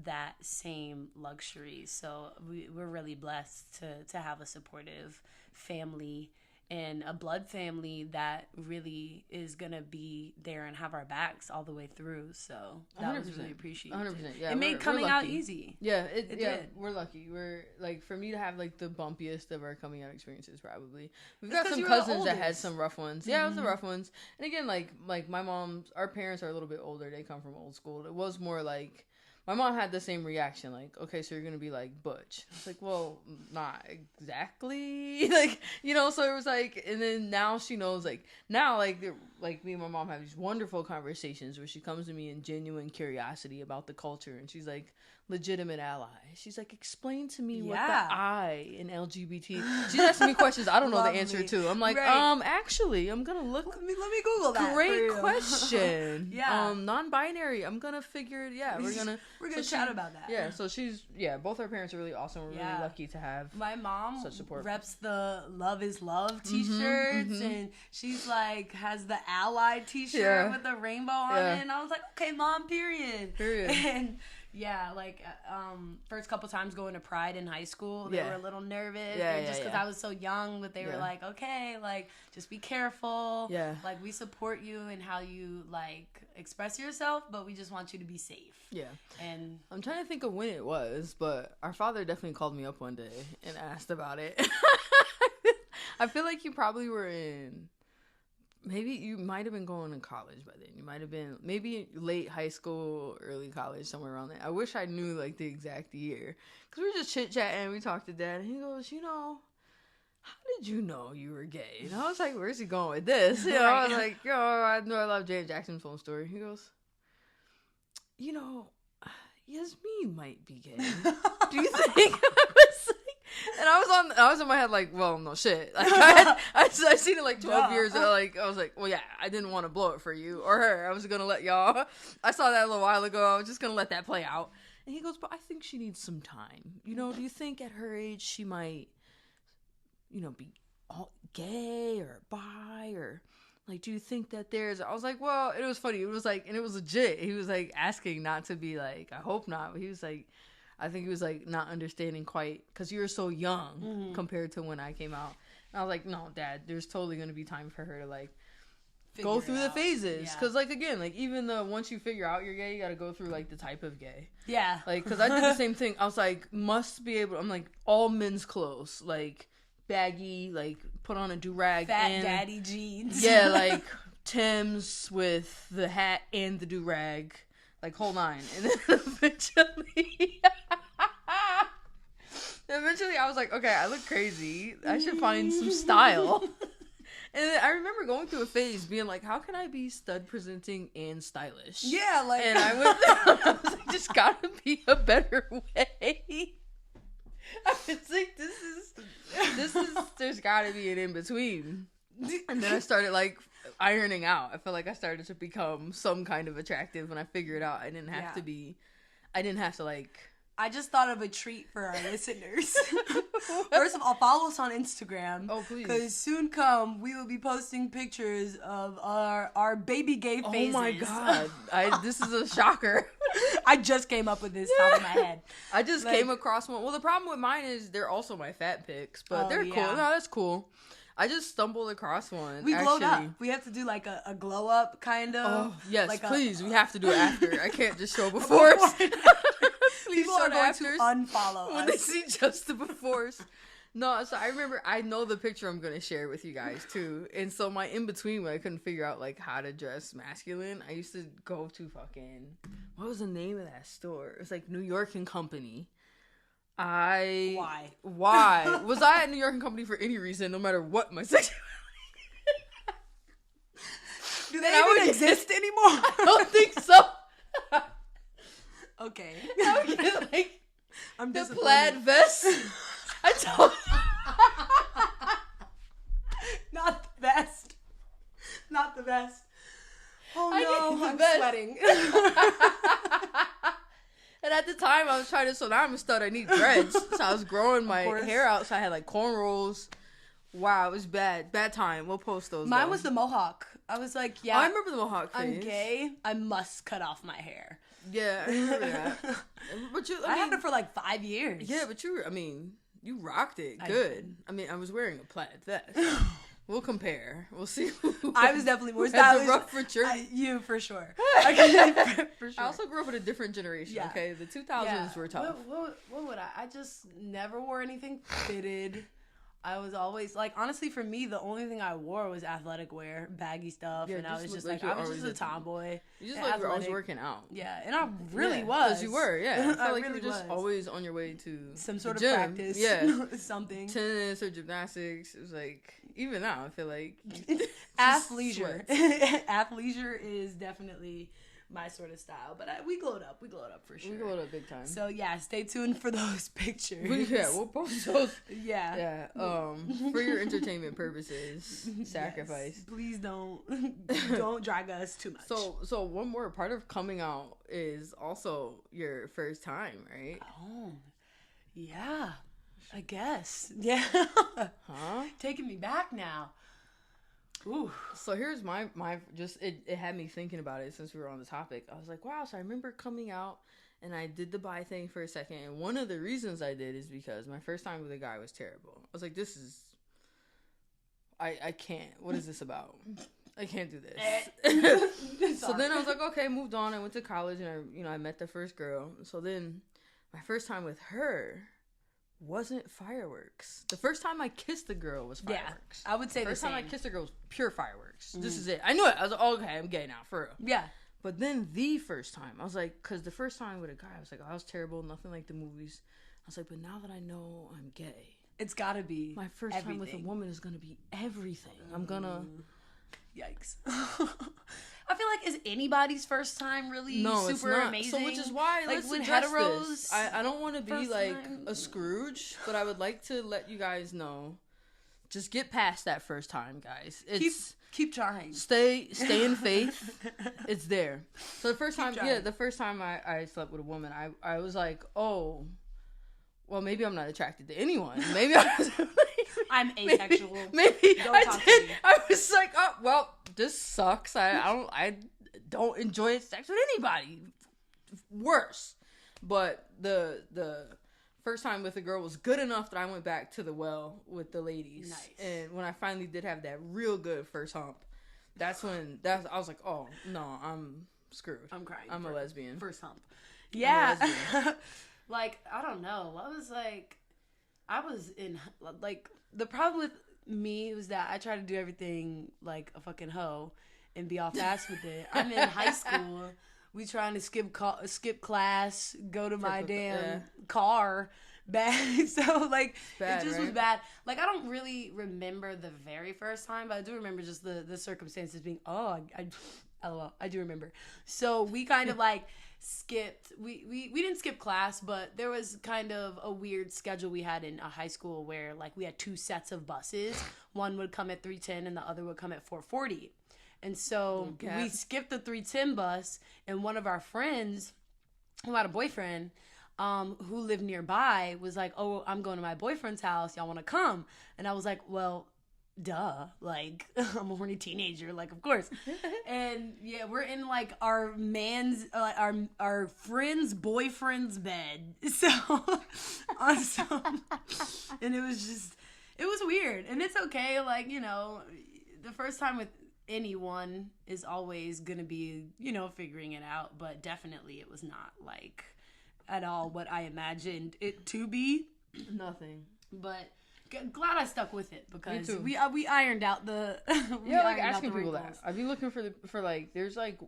that same luxury. So we're really blessed to have a supportive family and a blood family that really is gonna be there and have our backs all the way through. So that 100%. Was really appreciated. 100%. Yeah, it made coming out easy. Yeah, it did. We're lucky. We're like, for me to have like the bumpiest of our coming out experiences, probably. We've got some cousins that had some rough ones. Yeah, it was the rough ones. And again, like my mom's, our parents are a little bit older. They come from old school. It was more like, my mom had the same reaction, like, okay, so you're going to be, like, butch. I was like, well, not exactly. Like, so it was, like, and then now she knows, like, now, like, me and my mom have these wonderful conversations where she comes to me in genuine curiosity about the culture. And she's like, legitimate ally. She's like, explain to me what the Yeah. I in LGBT. She's asking me questions I don't know the Lovely. answer to. I'm like, Right. actually, I'm gonna look. Let me Google that. Great for you. question. Yeah. Non-binary. I'm gonna figure it. Yeah, we're gonna chat about that. Yeah. So both our parents are really awesome. We're really lucky to have my mom such support. Reps the Love is Love t-shirts, and she's like has the Allied t-shirt with a rainbow on it, and I was like, okay, mom, period. And yeah, like first couple times going to Pride in high school, they were a little nervous, just because I was so young, but they were like, okay, like just be careful, like we support you in how you like express yourself, but we just want you to be safe. And I'm trying to think of when it was, but our father definitely called me up one day and asked about it. I feel like you probably were in. Maybe you might have been going to college by then. You might have been maybe late high school, early college, somewhere around there. I wish I knew like the exact year, because we were just chit chatting. We talked to Dad, and he goes, how did you know you were gay? And I was like, where's he going with this? I was like, I know I love Janet Jackson's phone story. He goes, Yasmin might be gay. Do you think? And I was in my head like, well, no shit. Like I seen it like 12 years ago. Like I was like, well, yeah, I didn't want to blow it for you or her. I was gonna let y'all. I saw that a little while ago. I was just gonna let that play out. And he goes, but I think she needs some time. Do you think at her age she might, be all gay or bi or like? Do you think that there's? I was like, well, it was funny. It was like, and it was legit. He was like asking not to be like, I hope not. But he was like. I think he was like not understanding quite because you were so young compared to when I came out. And I was like, no, Dad, there's totally going to be time for her to like go through the phases. Because like, again, like even once you figure out you're gay, you got to go through like the type of gay. Yeah. Like, because I did the same thing. I was like, must be able, I'm like all men's clothes, like baggy, like put on a do-rag. Fat daddy jeans. Yeah, like Tim's with the hat and the do-rag. Like, whole nine. And then eventually I was like, okay, I look crazy. I should find some style. And then I remember going through a phase being like, how can I be stud presenting and stylish? Yeah, like. And I was like, just gotta be a better way. I was like, this is, there's gotta be an in-between. And then I started like ironing out. I felt like I started to become some kind of attractive when I figured out I didn't have to like. I just thought of a treat for our listeners. First of all, follow us on Instagram. Oh, please. Because soon come, we will be posting pictures of our baby gay phases. Oh my God. This is a shocker. I just came up with this top of my head. I just came across one. Well, the problem with mine is they're also my fat pics, but they're cool. No, that's cool. I just stumbled across one. We glowed up. We have to do like a glow up kind of. Oh, yes, like please. We have to do it after. I can't just show befores. People are going to unfollow us when they see just the befores. No, so I remember, I know the picture I'm going to share with you guys too. And so my in-between when I couldn't figure out like how to dress masculine, I used to go to fucking, what was the name of that store? It was like New York and Company. Why? Was I at New York and Company for any reason, no matter what my sexuality? Do they even exist anymore? I don't think so. Okay. I would get like the plaid vest. I told Not the best. Not the best. Oh no, I'm sweating. And at the time, I was trying to, so now I'm a stud, I need dreads. So I was growing my hair out, so I had like cornrows. Wow, it was bad. Bad time. We'll post those. Mine was the mohawk. I was like, yeah. I remember the mohawk phase. I'm gay. I must cut off my hair. Yeah, I remember that. But I had it for like 5 years. Yeah, but you rocked it good. I was wearing a plaid vest. We'll compare. We'll see. I was definitely more stylish. Rougher journey. You for sure. For sure. I also grew up in a different generation. Yeah. Okay, the 2000s were tough. What would I? I just never wore anything fitted. I was always like, honestly, for me, the only thing I wore was athletic wear, baggy stuff, and I was just like I was just a tomboy. You just like you were always working out. Yeah, and I really was. Because you were, yeah. I felt like you were just always on your way to some sort of gym. practice. Yeah, something. Tennis or gymnastics. It was like, even now, I feel like athleisure. Athleisure is definitely my sort of style. But we glowed up. We glowed up for sure. We glowed up big time. So yeah, stay tuned for those pictures. We'll post those. Yeah. For your entertainment purposes, sacrifice. Yes, please don't drag us too much. So one more part of coming out is also your first time, right? Oh, yeah. I guess. Yeah. Huh? Taking me back now. Ooh. So here's my just it had me thinking about it since we were on the topic. I was like, wow, so I remember coming out and I did the bi thing for a second, and one of the reasons I did is because my first time with a guy was terrible. I was like, this is I can't. What is this about? I can't do this. So then I was like, okay, moved on. I went to college and I met the first girl. So then my first time with her wasn't fireworks. The first time I kissed a girl was fireworks. Yeah, I would say the first the same. time I kissed a girl was pure fireworks. This is it. I knew it. I was like, oh, okay, I'm gay now, for real. Yeah. But then the first time, I was like, because the first time with a guy, I was like, oh, I was terrible, nothing like the movies. I was like, but now that I know I'm gay, it's gotta be my first time with a woman is gonna be everything. I'm gonna... Yikes. I feel like, is anybody's first time really super amazing? So which is why, like, let's with address heteros, this. I don't want to be like time. a Scrooge, but I would like to let you guys know, just get past that first time, guys. Keep trying. Stay in faith. It's there. So the first time I slept with a woman, I was like, oh, well, maybe I'm not attracted to anyone. Maybe I'm asexual. Maybe don't talk to me. I was like, oh, well, this sucks. I don't enjoy sex with anybody. Worse. But the first time with a girl was good enough that I went back to the well with the ladies. Nice. And when I finally did have that real good first hump, I was like, oh no, I'm screwed. I'm crying. I'm a lesbian. First hump. Yeah. Like, I don't know. I was in, like, the problem with me was that I tried to do everything like a fucking hoe and be all fast with it. I'm in high school. We trying to skip class, go to my damn car back. So, like, bad, it just right? was bad. Like, I don't really remember the very first time, but I do remember just the circumstances being, LOL, I do remember. So we kind of like skipped, we didn't skip class, but there was kind of a weird schedule we had in a high school where like we had two sets of buses. One would come at 3:10 and the other would come at 4:40. And so we skipped the 3:10 bus, and one of our friends who had a boyfriend who lived nearby was like, oh, I'm going to my boyfriend's house. Y'all want to come? And I was like, well, duh, like, I'm a horny teenager, like, of course. And yeah, we're in like our friend's boyfriend's bed. So and it was weird, and it's okay. Like, the first time with anyone is always gonna be, figuring it out, but definitely it was not like at all what I imagined it to be. Nothing. But glad I stuck with it, because we ironed out the like asking people that. I'd be looking for like, there's like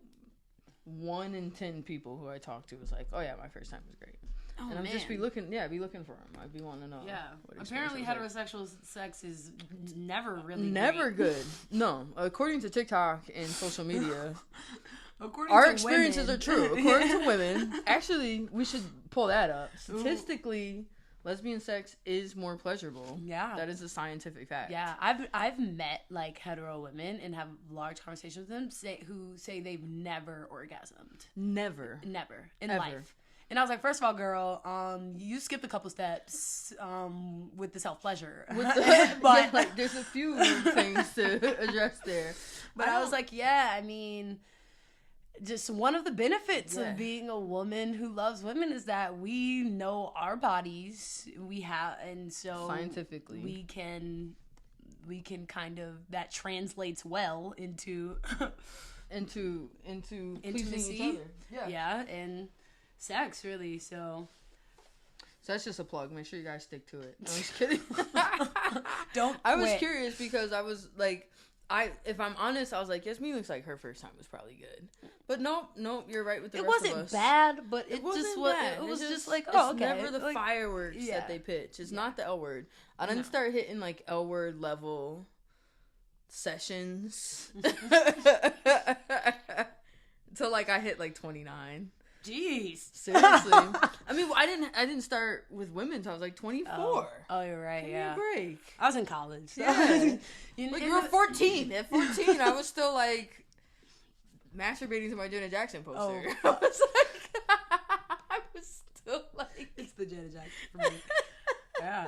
1 in 10 people who I talk to was like, oh yeah, my first time was great. Oh, and I'd man. just be looking for them. I'd be wanting to know. Yeah. Apparently heterosexual sex is never really great. Good. No. According to TikTok and social media, our experiences are true. According to women, actually, we should pull that up. Statistically, lesbian sex is more pleasurable. Yeah. That is a scientific fact. Yeah. I've met like hetero women and have large conversations with them who say they've never orgasmed. Never in life. And I was like, first of all, girl, you skipped a couple steps with the self-pleasure. But like, there's a few things to address there. But I was like, yeah, I mean, just one of the benefits of being a woman who loves women is that we know our bodies. And so scientifically we can kind of, that translates well into pleasing intimacy. each other. Yeah, and sex, really. So that's just a plug. Make sure you guys stick to it. No, I'm just kidding. Don't I quit. was curious because I was like, if I'm honest, I was like, Yasmin looks like her first time was probably good. But nope, you're right with the rest of us. It wasn't bad, but it was just like, oh, okay. It's never the fireworks that they pitch. It's not the L word. I didn't start hitting like L word level sessions. till like I hit like 29. Jeez. Seriously. I mean, I didn't start with women until I was like 24. Oh, you're right. Give me a break. I was in college. So. Yeah. Like, you were 14. At 14, I was still like masturbating to my Janet Jackson poster. I was like, I was still like, it's the Janet Jackson for me. Yeah.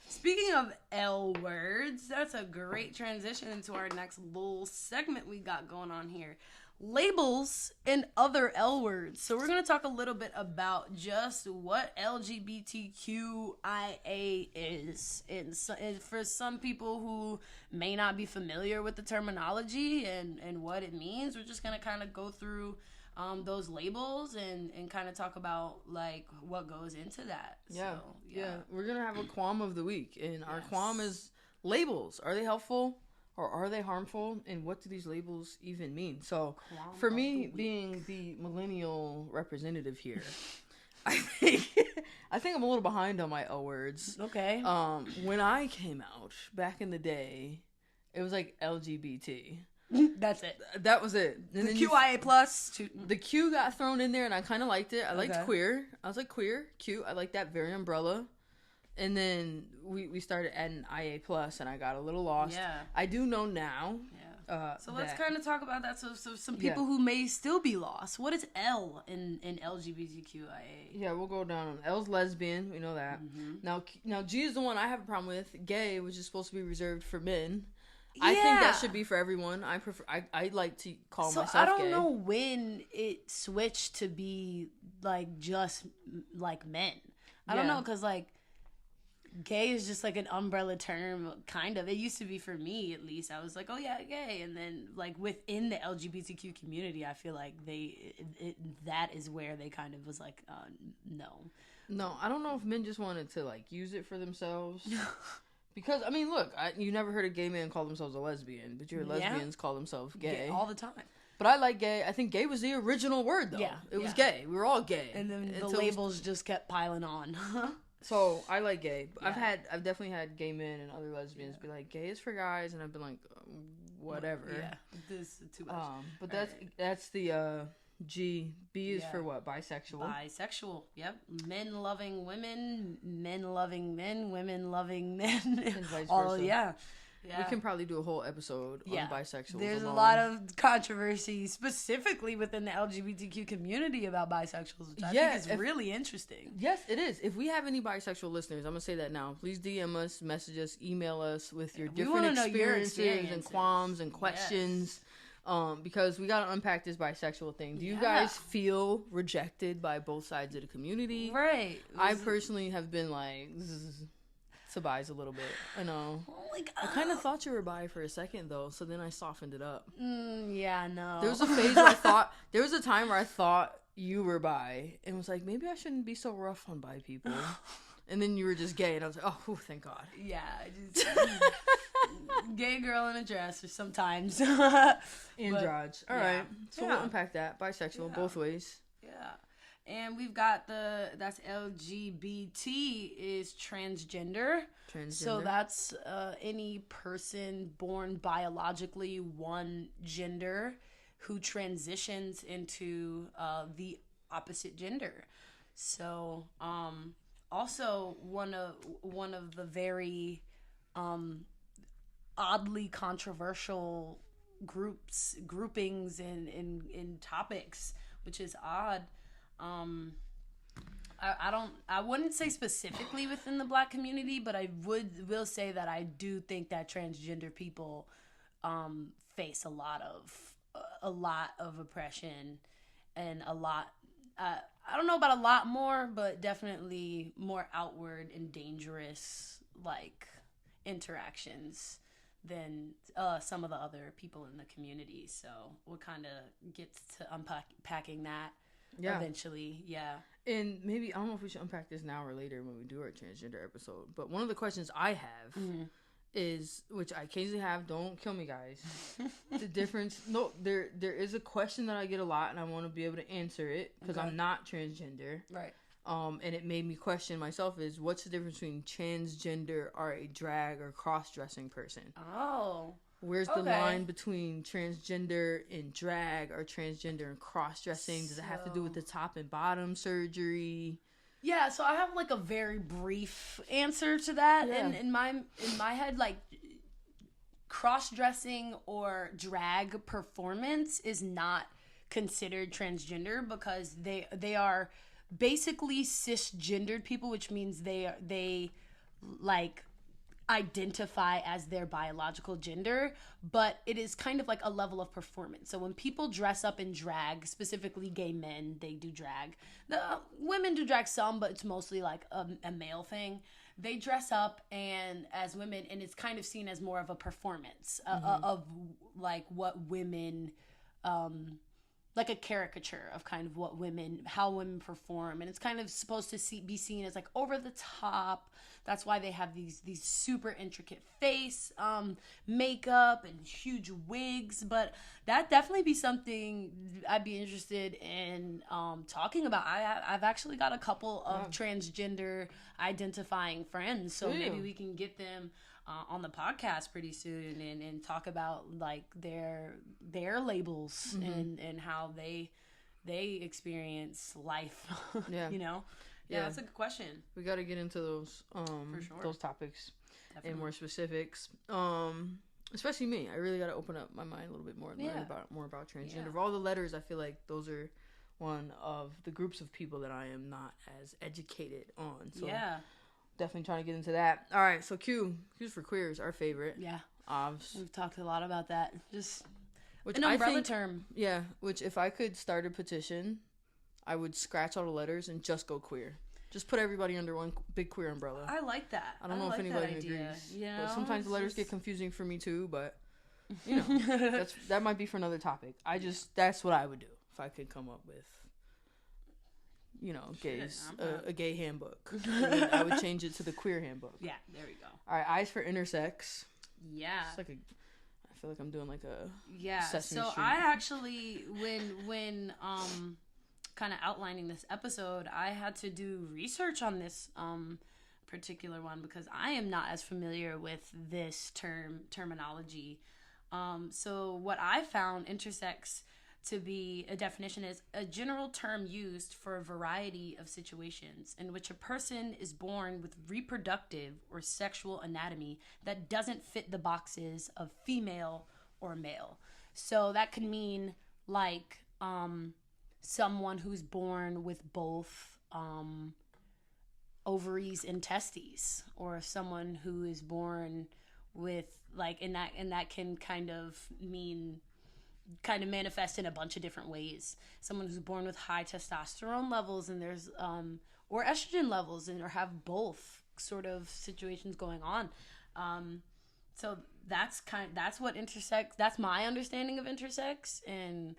Speaking of L words, that's a great transition into our next little segment we got going on here. Labels and other L words. So we're going to talk a little bit about just what LGBTQIA is. And for some people who may not be familiar with the terminology and what it means, we're just going to kind of go through those labels and kind of talk about like what goes into that. Yeah. So, yeah. We're going to have a qualm of the week. And our qualm is labels. Are they helpful? Or are they harmful? And what do these labels even mean? So, for me, being the millennial representative here, I think I'm a little behind on my L words. Okay. When I came out back in the day, it was like LGBT. That's it. That was it. And the QIA plus. The Q got thrown in there, and I kind of liked it. I liked queer. I was like, queer, cute. I like that, very umbrella. And then we started adding IA plus, and I got a little lost. Yeah. I do know now. Yeah. So let's kind of talk about that. So some people who may still be lost. What is L in LGBTQIA? Yeah, we'll go down. L's lesbian. We know that. Mm-hmm. Now G is the one I have a problem with. Gay, which is supposed to be reserved for men. Yeah. I think that should be for everyone. I prefer. I like to call myself gay. I don't know when it switched to be like just like men. I don't know, because like. Gay is just like an umbrella term, kind of. It used to be for me, at least. I was like, oh yeah, gay. And then like within the LGBTQ community, I feel like that is where they kind of was like, no. No, I don't know if men just wanted to like use it for themselves. Because, I mean, look, you never heard a gay man call themselves a lesbian, but your lesbians call themselves gay. All the time. But I like gay. I think gay was the original word, though. Yeah. It was gay. We were all gay. And then the labels just kept piling on. So I like gay. Yeah. I've definitely had gay men and other lesbians be like, gay is for guys, and I've been like, whatever. Yeah, this is too much. But that's the G. B is for what? Bisexual. Bisexual. Yep. Men loving women, men loving men, women loving men, and vice versa. Yeah. We can probably do a whole episode on bisexuals. There's a lot of controversy specifically within the LGBTQ community about bisexuals, which I think is really interesting. Yes, it is. If we have any bisexual listeners, I'm going to say that now. Please DM us, message us, email us with your different experiences and qualms and questions. Because we got to unpack this bisexual thing. Do you guys feel rejected by both sides of the community? Right. I personally have been like... to bi's a little bit. I know. I kind of thought you were bi for a second though, so then I softened it up. Yeah, no. There was a phase where there was a time where I thought you were bi and was like, maybe I shouldn't be so rough on bi people. And then you were just gay, and I was like, oh, thank God. Yeah, just gay girl in a dress, or sometimes. Androgyne. All right, so we'll unpack that. Bisexual, both ways. Yeah. And we've got that's LGBT is transgender. So that's any person born biologically one gender who transitions into the opposite gender. So also one of the very oddly controversial groupings in topics, which is odd. I wouldn't say specifically within the Black community, but I will say that I do think that transgender people face a lot of oppression and a lot. I don't know about a lot more, but definitely more outward and dangerous like interactions than some of the other people in the community. So we'll kind of get to unpacking that. Eventually, and maybe I don't know if we should unpack this now or later when we do our transgender episode, but one of the questions I have is, which I occasionally have, don't kill me guys, the difference. No, there is a question that I get a lot, and I want to be able to answer it because I'm not transgender, right? And it made me question myself, is what's the difference between transgender or a drag or cross-dressing person? Where's the line between transgender and drag or transgender and cross-dressing? Does it have to do with the top and bottom surgery? Yeah, so I have like a very brief answer to that. Yeah. And in my head, like, cross-dressing or drag performance is not considered transgender because they are basically cisgendered people, which means they like identify as their biological gender, but it is kind of like a level of performance. So when people dress up in drag, specifically gay men, they do drag. The women do drag some, but it's mostly like a male thing. They dress up and as women, and it's kind of seen as more of a performance of like what women, like a caricature of kind of how women perform, and it's kind of supposed to be seen as like over the top. That's why they have these super intricate face makeup and huge wigs. But that'd definitely be something I'd be interested in talking about. I've actually got a couple of transgender identifying friends, so maybe we can get them on the podcast pretty soon and talk about like their labels and how they experience life. You know. Yeah, that's a good question. We got to get into those for sure. Those topics. Definitely. And more specifics. Especially me. I really got to open up my mind a little bit more and learn more about transgender. Yeah. Of all the letters, I feel like those are one of the groups of people that I am not as educated on. So definitely trying to get into that. All right, so Q's for queers, our favorite. Yeah. We've talked a lot about that. Just an umbrella term. Yeah, which if I could start a petition, I would scratch all the letters and just go queer. Just put everybody under one big queer umbrella. I like that. I don't know if anybody agrees. You know, but sometimes the letters get confusing for me too, but you know, that might be for another topic. That's what I would do if I could come up with, you know, a gay handbook. I would change it to the queer handbook. Yeah, there we go. All right, I's for intersex. Yeah. It's like I feel like I'm doing like a Sesame Street. I actually when kind of outlining this episode, I had to do research on this particular one because I am not as familiar with this terminology. So what I found intersex to be a definition is a general term used for a variety of situations in which a person is born with reproductive or sexual anatomy that doesn't fit the boxes of female or male. So that could mean like someone who's born with both ovaries and testes, or someone who is born with like, and that can kind of manifest in a bunch of different ways. Someone who's born with high testosterone levels and there's or estrogen levels and or have both sort of situations going on. So that's what intersex. That's my understanding of intersex, and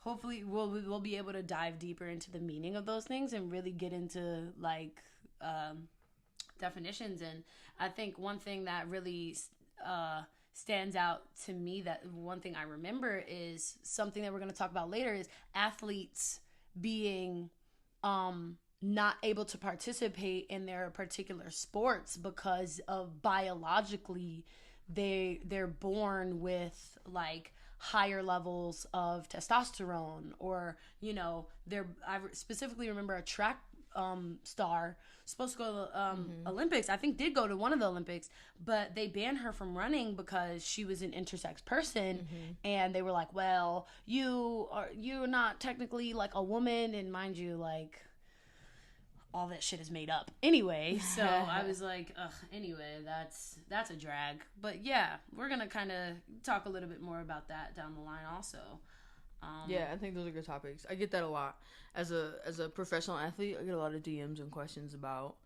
hopefully we'll be able to dive deeper into the meaning of those things and really get into like definitions. And I think one thing that really stands out to me, that one thing I remember is something that we're going to talk about later, is athletes being not able to participate in their particular sports because of biologically they're born with like higher levels of testosterone, or you know, I specifically remember a track star supposed to go to the Olympics. I think did go to one of the Olympics, but they banned her from running because she was an intersex person, and they were like, well, you're not technically like a woman, and mind you, like all that shit is made up anyway. So I was like, ugh, anyway, that's a drag. But yeah, we're gonna kind of talk a little bit more about that down the line also. Yeah, I think those are good topics. I get that a lot as a professional athlete. I get a lot of DMs and questions about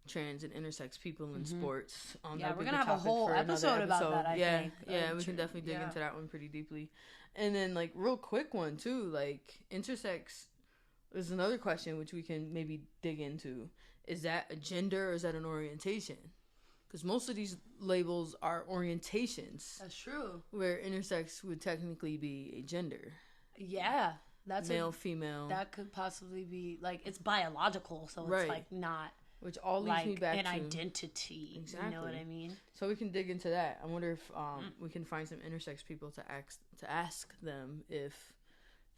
trans and intersex people in sports. Yeah, we're gonna have a whole episode about that. I think. Yeah, we can definitely dig into that one pretty deeply. And then like real quick one too, like intersex. There's another question which we can maybe dig into. Is that a gender or is that an orientation? Because most of these labels are orientations. That's true. Where intersex would technically be a gender. Yeah. That's male, female. That could possibly be, like, it's biological, so it's, like, not Which all leads me back an to identity. Exactly. You know what I mean? So we can dig into that. I wonder if we can find some intersex people to ask them if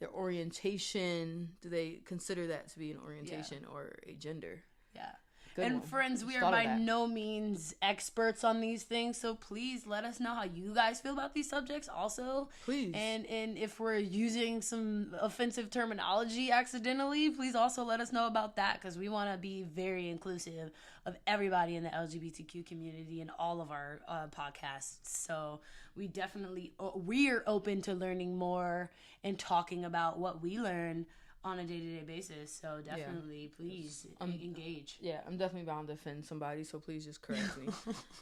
their orientation, do they consider that to be an orientation or a gender? Yeah. And friends, we are by no means experts on these things, so please let us know how you guys feel about these subjects also. Please. And if we're using some offensive terminology accidentally, please also let us know about that, because we want to be very inclusive of everybody in the LGBTQ community in all of our podcasts. So we're open to learning more and talking about what we learn on a day-to-day basis, so definitely please engage. Yeah, I'm definitely bound to offend somebody, so please just correct me.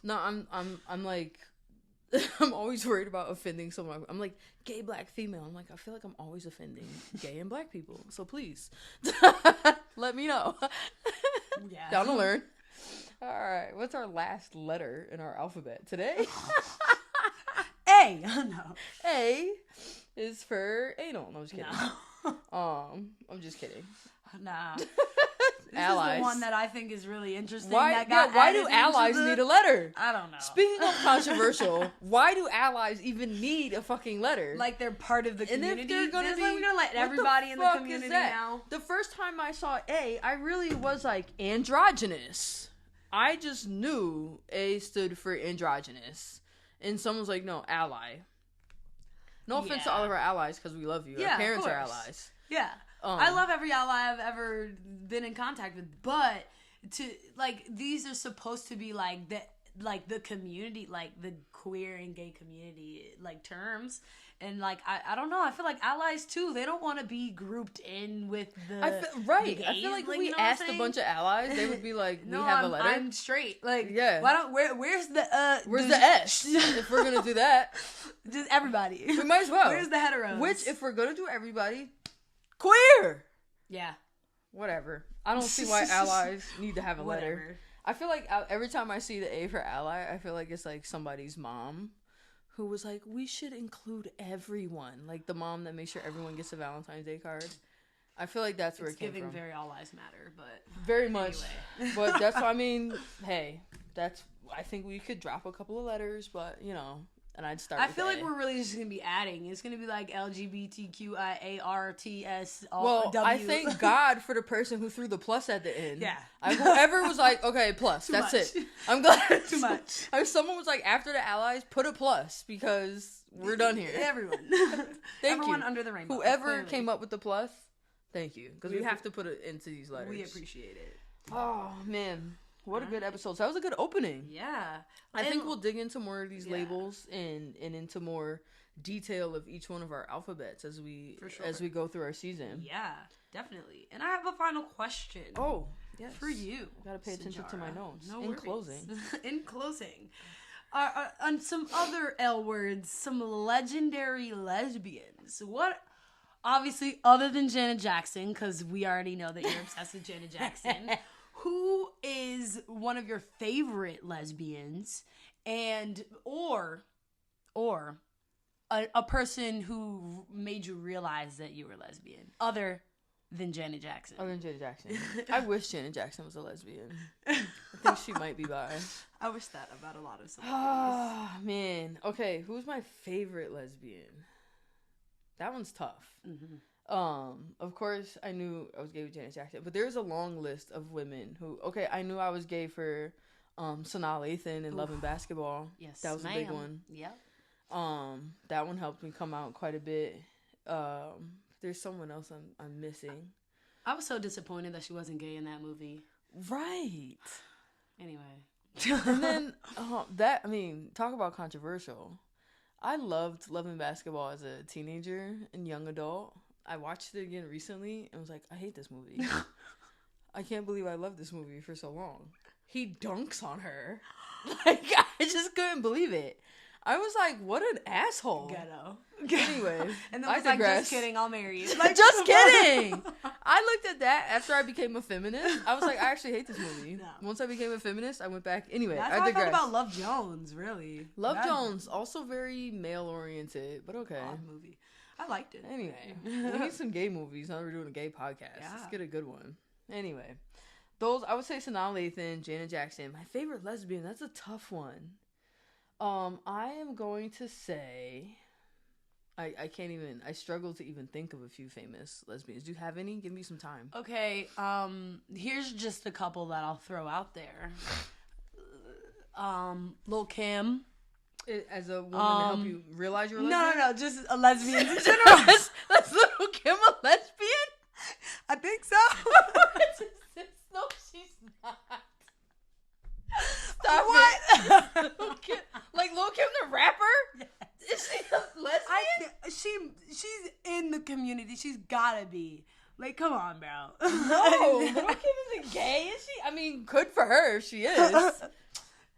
No, I'm like I'm always worried about offending someone. I'm like, gay black female. I'm like, I feel like I'm always offending gay and black people, so please let me know. Yeah, down to learn. All right, what's our last letter in our alphabet today? A. No, A is for anal. No, I'm just kidding. No. I'm just kidding. Nah. This allies. is the one that I think is really interesting. Why do allies need a letter? I don't know. Speaking of controversial, why do allies even need a fucking letter? Like they're part of the community. And if they're gonna we're gonna let everybody in the community now. The first time I saw A, I really was like androgynous. I just knew A stood for androgynous, and someone was like, "No, ally." No offense to all of our allies, because we love you. Yeah, our parents are allies. Yeah. I love every ally I've ever been in contact with, but these are supposed to be like the community, like the queer and gay community, like terms. And like I don't know, I feel like allies too, they don't want to be grouped in with the I feel like if we asked a bunch of allies, they would be like, we have a letter. I'm straight. Like, yeah. Where's the S if we're gonna do that? Just everybody. We might as well. Where's the heteros? Which, if we're gonna do everybody, queer. Yeah. Whatever. I don't see why allies need to have a letter. I feel like every time I see the A for ally, I feel like it's like somebody's mom who was like, we should include everyone. Like the mom that makes sure everyone gets a Valentine's Day card. I feel like that's where it came from. It's giving very all lives matter, but... Very much. Anyway. But that's, I mean, hey, I think we could drop a couple of letters, but, you know, and I'd start with I feel like we're really just going to be adding. It's going to be like LGBTQIARTS. Well, I thank God for the person who threw the plus at the end. Yeah. Whoever was like, okay, plus, that's it. I'm glad. Too much. Someone was like, after the allies, put a plus, because we're done here. Everyone. Everyone under the rainbow. Whoever came up with the plus, thank you. Because we have to put it into these letters. We appreciate it. Oh, man. What a good episode. So that was a good opening. Yeah. I think we'll dig into more of these labels and into more detail of each one of our alphabets as we go through our season. Yeah, definitely. And I have a final question. Oh, yes. For you. I gotta pay attention to my notes. No In worries. In closing. On some other L words, some legendary lesbians. What, obviously, other than Janet Jackson, because we already know that you're obsessed with Janet Jackson. Who is one of your favorite lesbians, or a person who made you realize that you were lesbian, other than Janet Jackson? Other than Janet Jackson. I wish Janet Jackson was a lesbian. I think she might be bi. I wish that about a lot of celebrities. Oh, man. Okay, who's my favorite lesbian? That one's tough. Mm-hmm. Of course, I knew I was gay with Janet Jackson, but there's a long list of women who, I knew I was gay for, Sanaa Lathan in Love and Basketball. Yes, that was a big one. Yep. That one helped me come out quite a bit. There's someone else I'm missing. I was so disappointed that she wasn't gay in that movie. Right. Anyway. And then, talk about controversial. I loved Love and Basketball as a teenager and young adult. I watched it again recently and was like, I hate this movie. I can't believe I loved this movie for so long. He dunks on her. Like, I just couldn't believe it. I was like, what an asshole. Ghetto. Anyway, and then I was like, just kidding, I'll marry you. Like, just kidding. I looked at that after I became a feminist. I was like, I actually hate this movie. No. Once I became a feminist, I went back. Anyway, that's how I felt about Love Jones, really. Love Jones, also very male-oriented, but okay. Odd movie. I liked it. Anyway, we need some gay movies. Now we're doing a gay podcast. Yeah. Let's get a good one. Anyway, those, I would say Sanaa Lathan, Janet Jackson. My favorite lesbian, that's a tough one. I am going to say, I can't even, I struggle to even think of a few famous lesbians. Do you have any? Give me some time. Okay, here's just a couple that I'll throw out there. Lil' Kim. As a woman to help you realize you're a lesbian? No, just a lesbian in general. That's Lil' Kim a lesbian? I think so. No, she's not. Stop what? Lil' Kim, like Lil' Kim the rapper? Yes. Is she a lesbian? She's in the community. She's gotta be. Like, come on, bro. No, Lil' Kim isn't gay, is she? I mean, good for her if she is.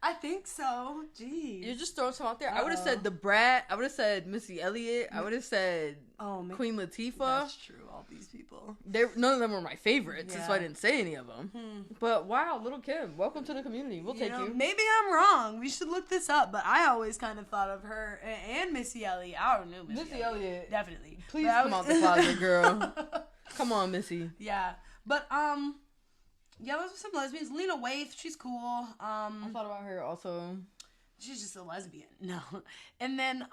I think so. Jeez. You're just throwing some out there. I would have said The Brat. I would have said Missy Elliott. I would have said Queen Latifah. That's true. All these people. None of them were my favorites, so I didn't say any of them. But wow, Lil' Kim, welcome to the community. We'll take you. Maybe I'm wrong. We should look this up. But I always kind of thought of her and Missy Elliott. I don't know Missy Elliott. Definitely. Please come out the closet, girl. Come on, Missy. Yeah. But yeah, those are some lesbians. Lena Waithe, she's cool. I thought about her also. She's just a lesbian. No. And then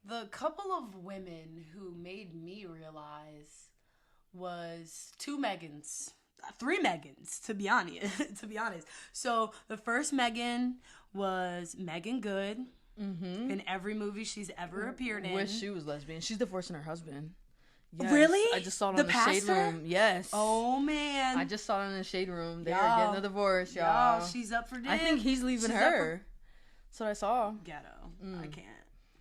the couple of women who made me realize was three Megans, to be honest. So the first Megan was Megan Good in every movie she's ever appeared in. Wish she was lesbian. She's divorcing her husband. Yes. Really? I just saw it on the Shade Room. Yes. Oh, man. I just saw it in the Shade Room. They are getting a divorce, y'all. She's up for dinner. I think he's leaving her. That's what I saw. Ghetto. I can't.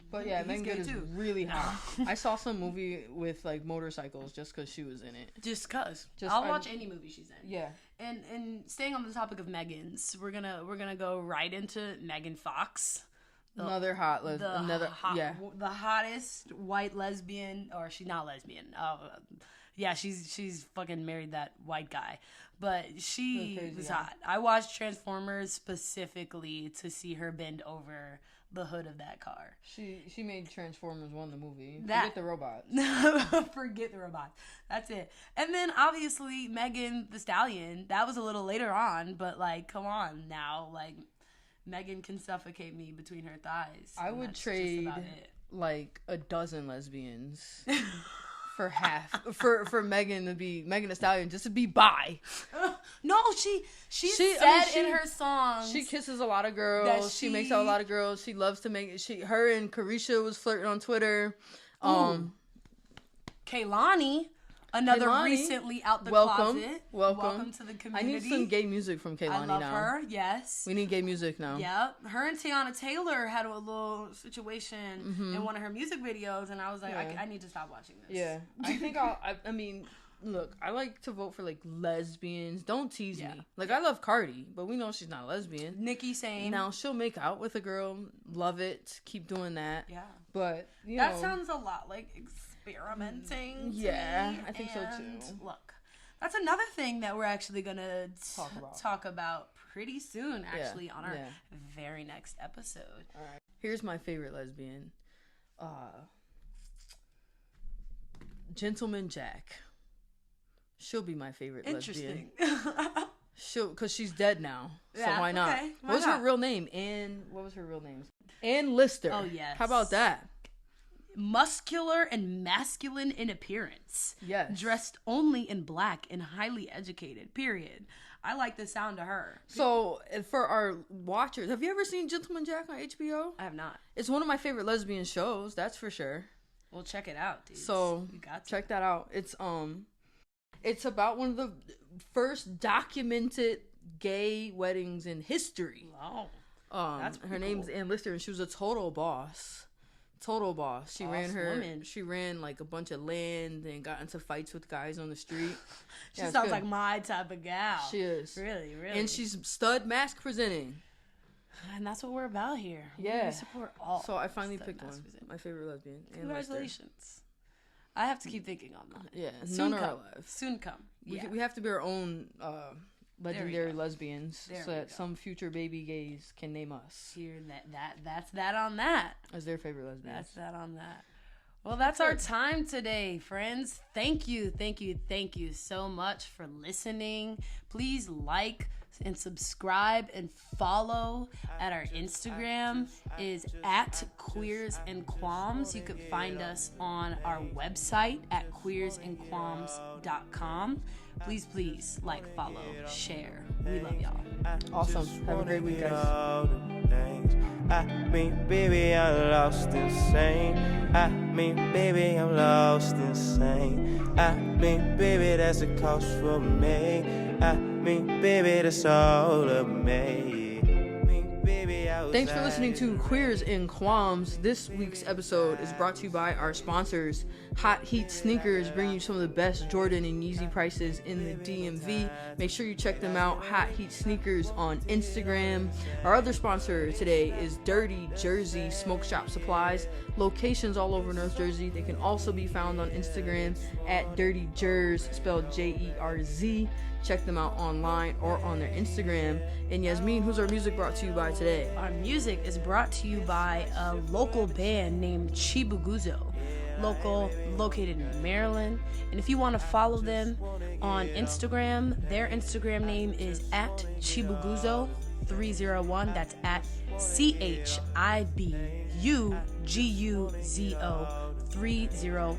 But yeah, Megan Good is really hot. I saw some movie with like motorcycles just because she was in it. Just cause. I'll watch any movie she's in. Yeah. And staying on the topic of Megans, we're gonna go right into Megan Fox. Another hot lesbian. The hottest white lesbian, or she's not lesbian. Yeah, she's fucking married that white guy, but she was hot. I watched Transformers specifically to see her bend over the hood of that car. She made Transformers 1 the movie. Forget the robots. Forget the robots. That's it. And then obviously Megan Thee Stallion. That was a little later on, but like, come on now, like. Megan can suffocate me between her thighs. I would trade like a dozen lesbians for Megan Thee Stallion just to be bi. No, she said in her songs she kisses a lot of girls. She makes out a lot of girls. She loves to make her and Carisha was flirting on Twitter. Kaylani. Recently out the closet. Welcome to the community. I need some gay music from Kaylani now. I love her, yes. We need gay music now. Yep. Her and Tiana Taylor had a little situation in one of her music videos, and I was like, I need to stop watching this. Yeah. I think I mean, look, I like to vote for, like, lesbians. Don't tease me. Like, I love Cardi, but we know she's not a lesbian. Nikki, same. Now, she'll make out with a girl. Love it. Keep doing that. Yeah. But, you know. That sounds a lot like experimenting. Yeah, I think so too. Look, that's another thing that we're actually gonna talk about pretty soon. Actually, on our very next episode. All right. Here's my favorite lesbian, Gentleman Jack. She'll be my favorite lesbian. Because she's dead now. So why not? Okay, what was her real name? What was her real name? Ann Lister. Oh yes. How about that? Muscular and masculine in appearance. Yes. Dressed only in black and highly educated. Period. I like the sound of her. So, for our watchers, have you ever seen Gentleman Jack on HBO? I have not. It's one of my favorite lesbian shows, that's for sure. Well, check it out, dude. So, check that out. It's about one of the first documented gay weddings in history. Wow. Her name's Ann Lister, and she was a total boss. She ran like a bunch of land and got into fights with guys on the street. She sounds like my type of gal. She is. Really. And she's stud mask presenting. And that's what we're about here. Yeah. We support all. So I finally picked one. My favorite lesbian. Congratulations. I have to keep thinking on that. Yeah. None are alive. Soon come. Yeah. We have to be our own legendary lesbians so that some future baby gays can name us. That's that on that. As their favorite lesbians. That's that on that. Well, that's our time today, friends. Thank you so much for listening. Please like and subscribe and follow at our Instagram is at Queers and Qualms. You can find us on our website at queersandqualms.com. Please like, follow, share. We love y'all. Awesome. Have a great week, guys. I mean, baby, I'm lost insane. I mean, baby, I'm lost insane. I mean, baby, that's a cost for me. I mean, baby, that's all of me. Thanks for listening to Queers and Qualms. This week's episode is brought to you by our sponsors. Hot Heat Sneakers bring you some of the best Jordan and Yeezy prices in the DMV. Make sure you check them out, Hot Heat Sneakers on Instagram. Our other sponsor today is Dirty Jersey Smoke Shop Supplies. Locations all over North Jersey. They can also be found on Instagram at Dirty Jerz, spelled Jerz. Check them out online or on their Instagram. And Yasmin, who's our music brought to you by today? Our music is brought to you by a local band named Chibuguzo, located in Maryland. And if you want to follow them on Instagram, their Instagram name is at Chibuguzo301. That's at CHIBUGUZO301.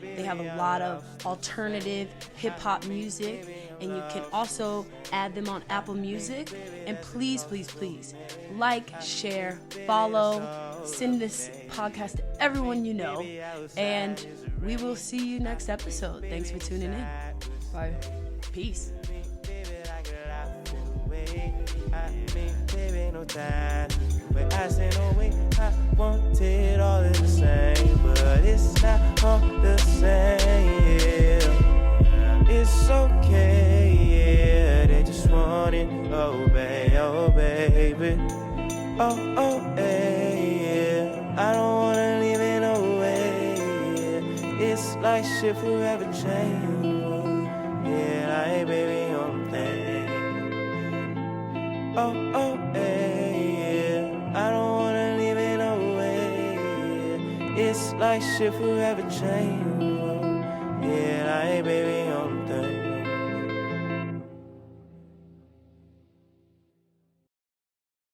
They have a lot of alternative hip-hop music, and you can also add them on Apple Music. And please like, share, follow, send this podcast to everyone you know, and we will see you next episode. Thanks for tuning in. Bye. Peace. I say no way, I want it all in the same, but it's not all the same, yeah. It's okay, yeah, they just want it, oh baby, oh hey, yeah. I don't wanna leave it away, yeah. It's like shit forever change, yeah, like baby, I'm playing, oh hey, yeah. I don't wanna leave it away, yeah. It's like shit forever change, yeah, like baby, I'm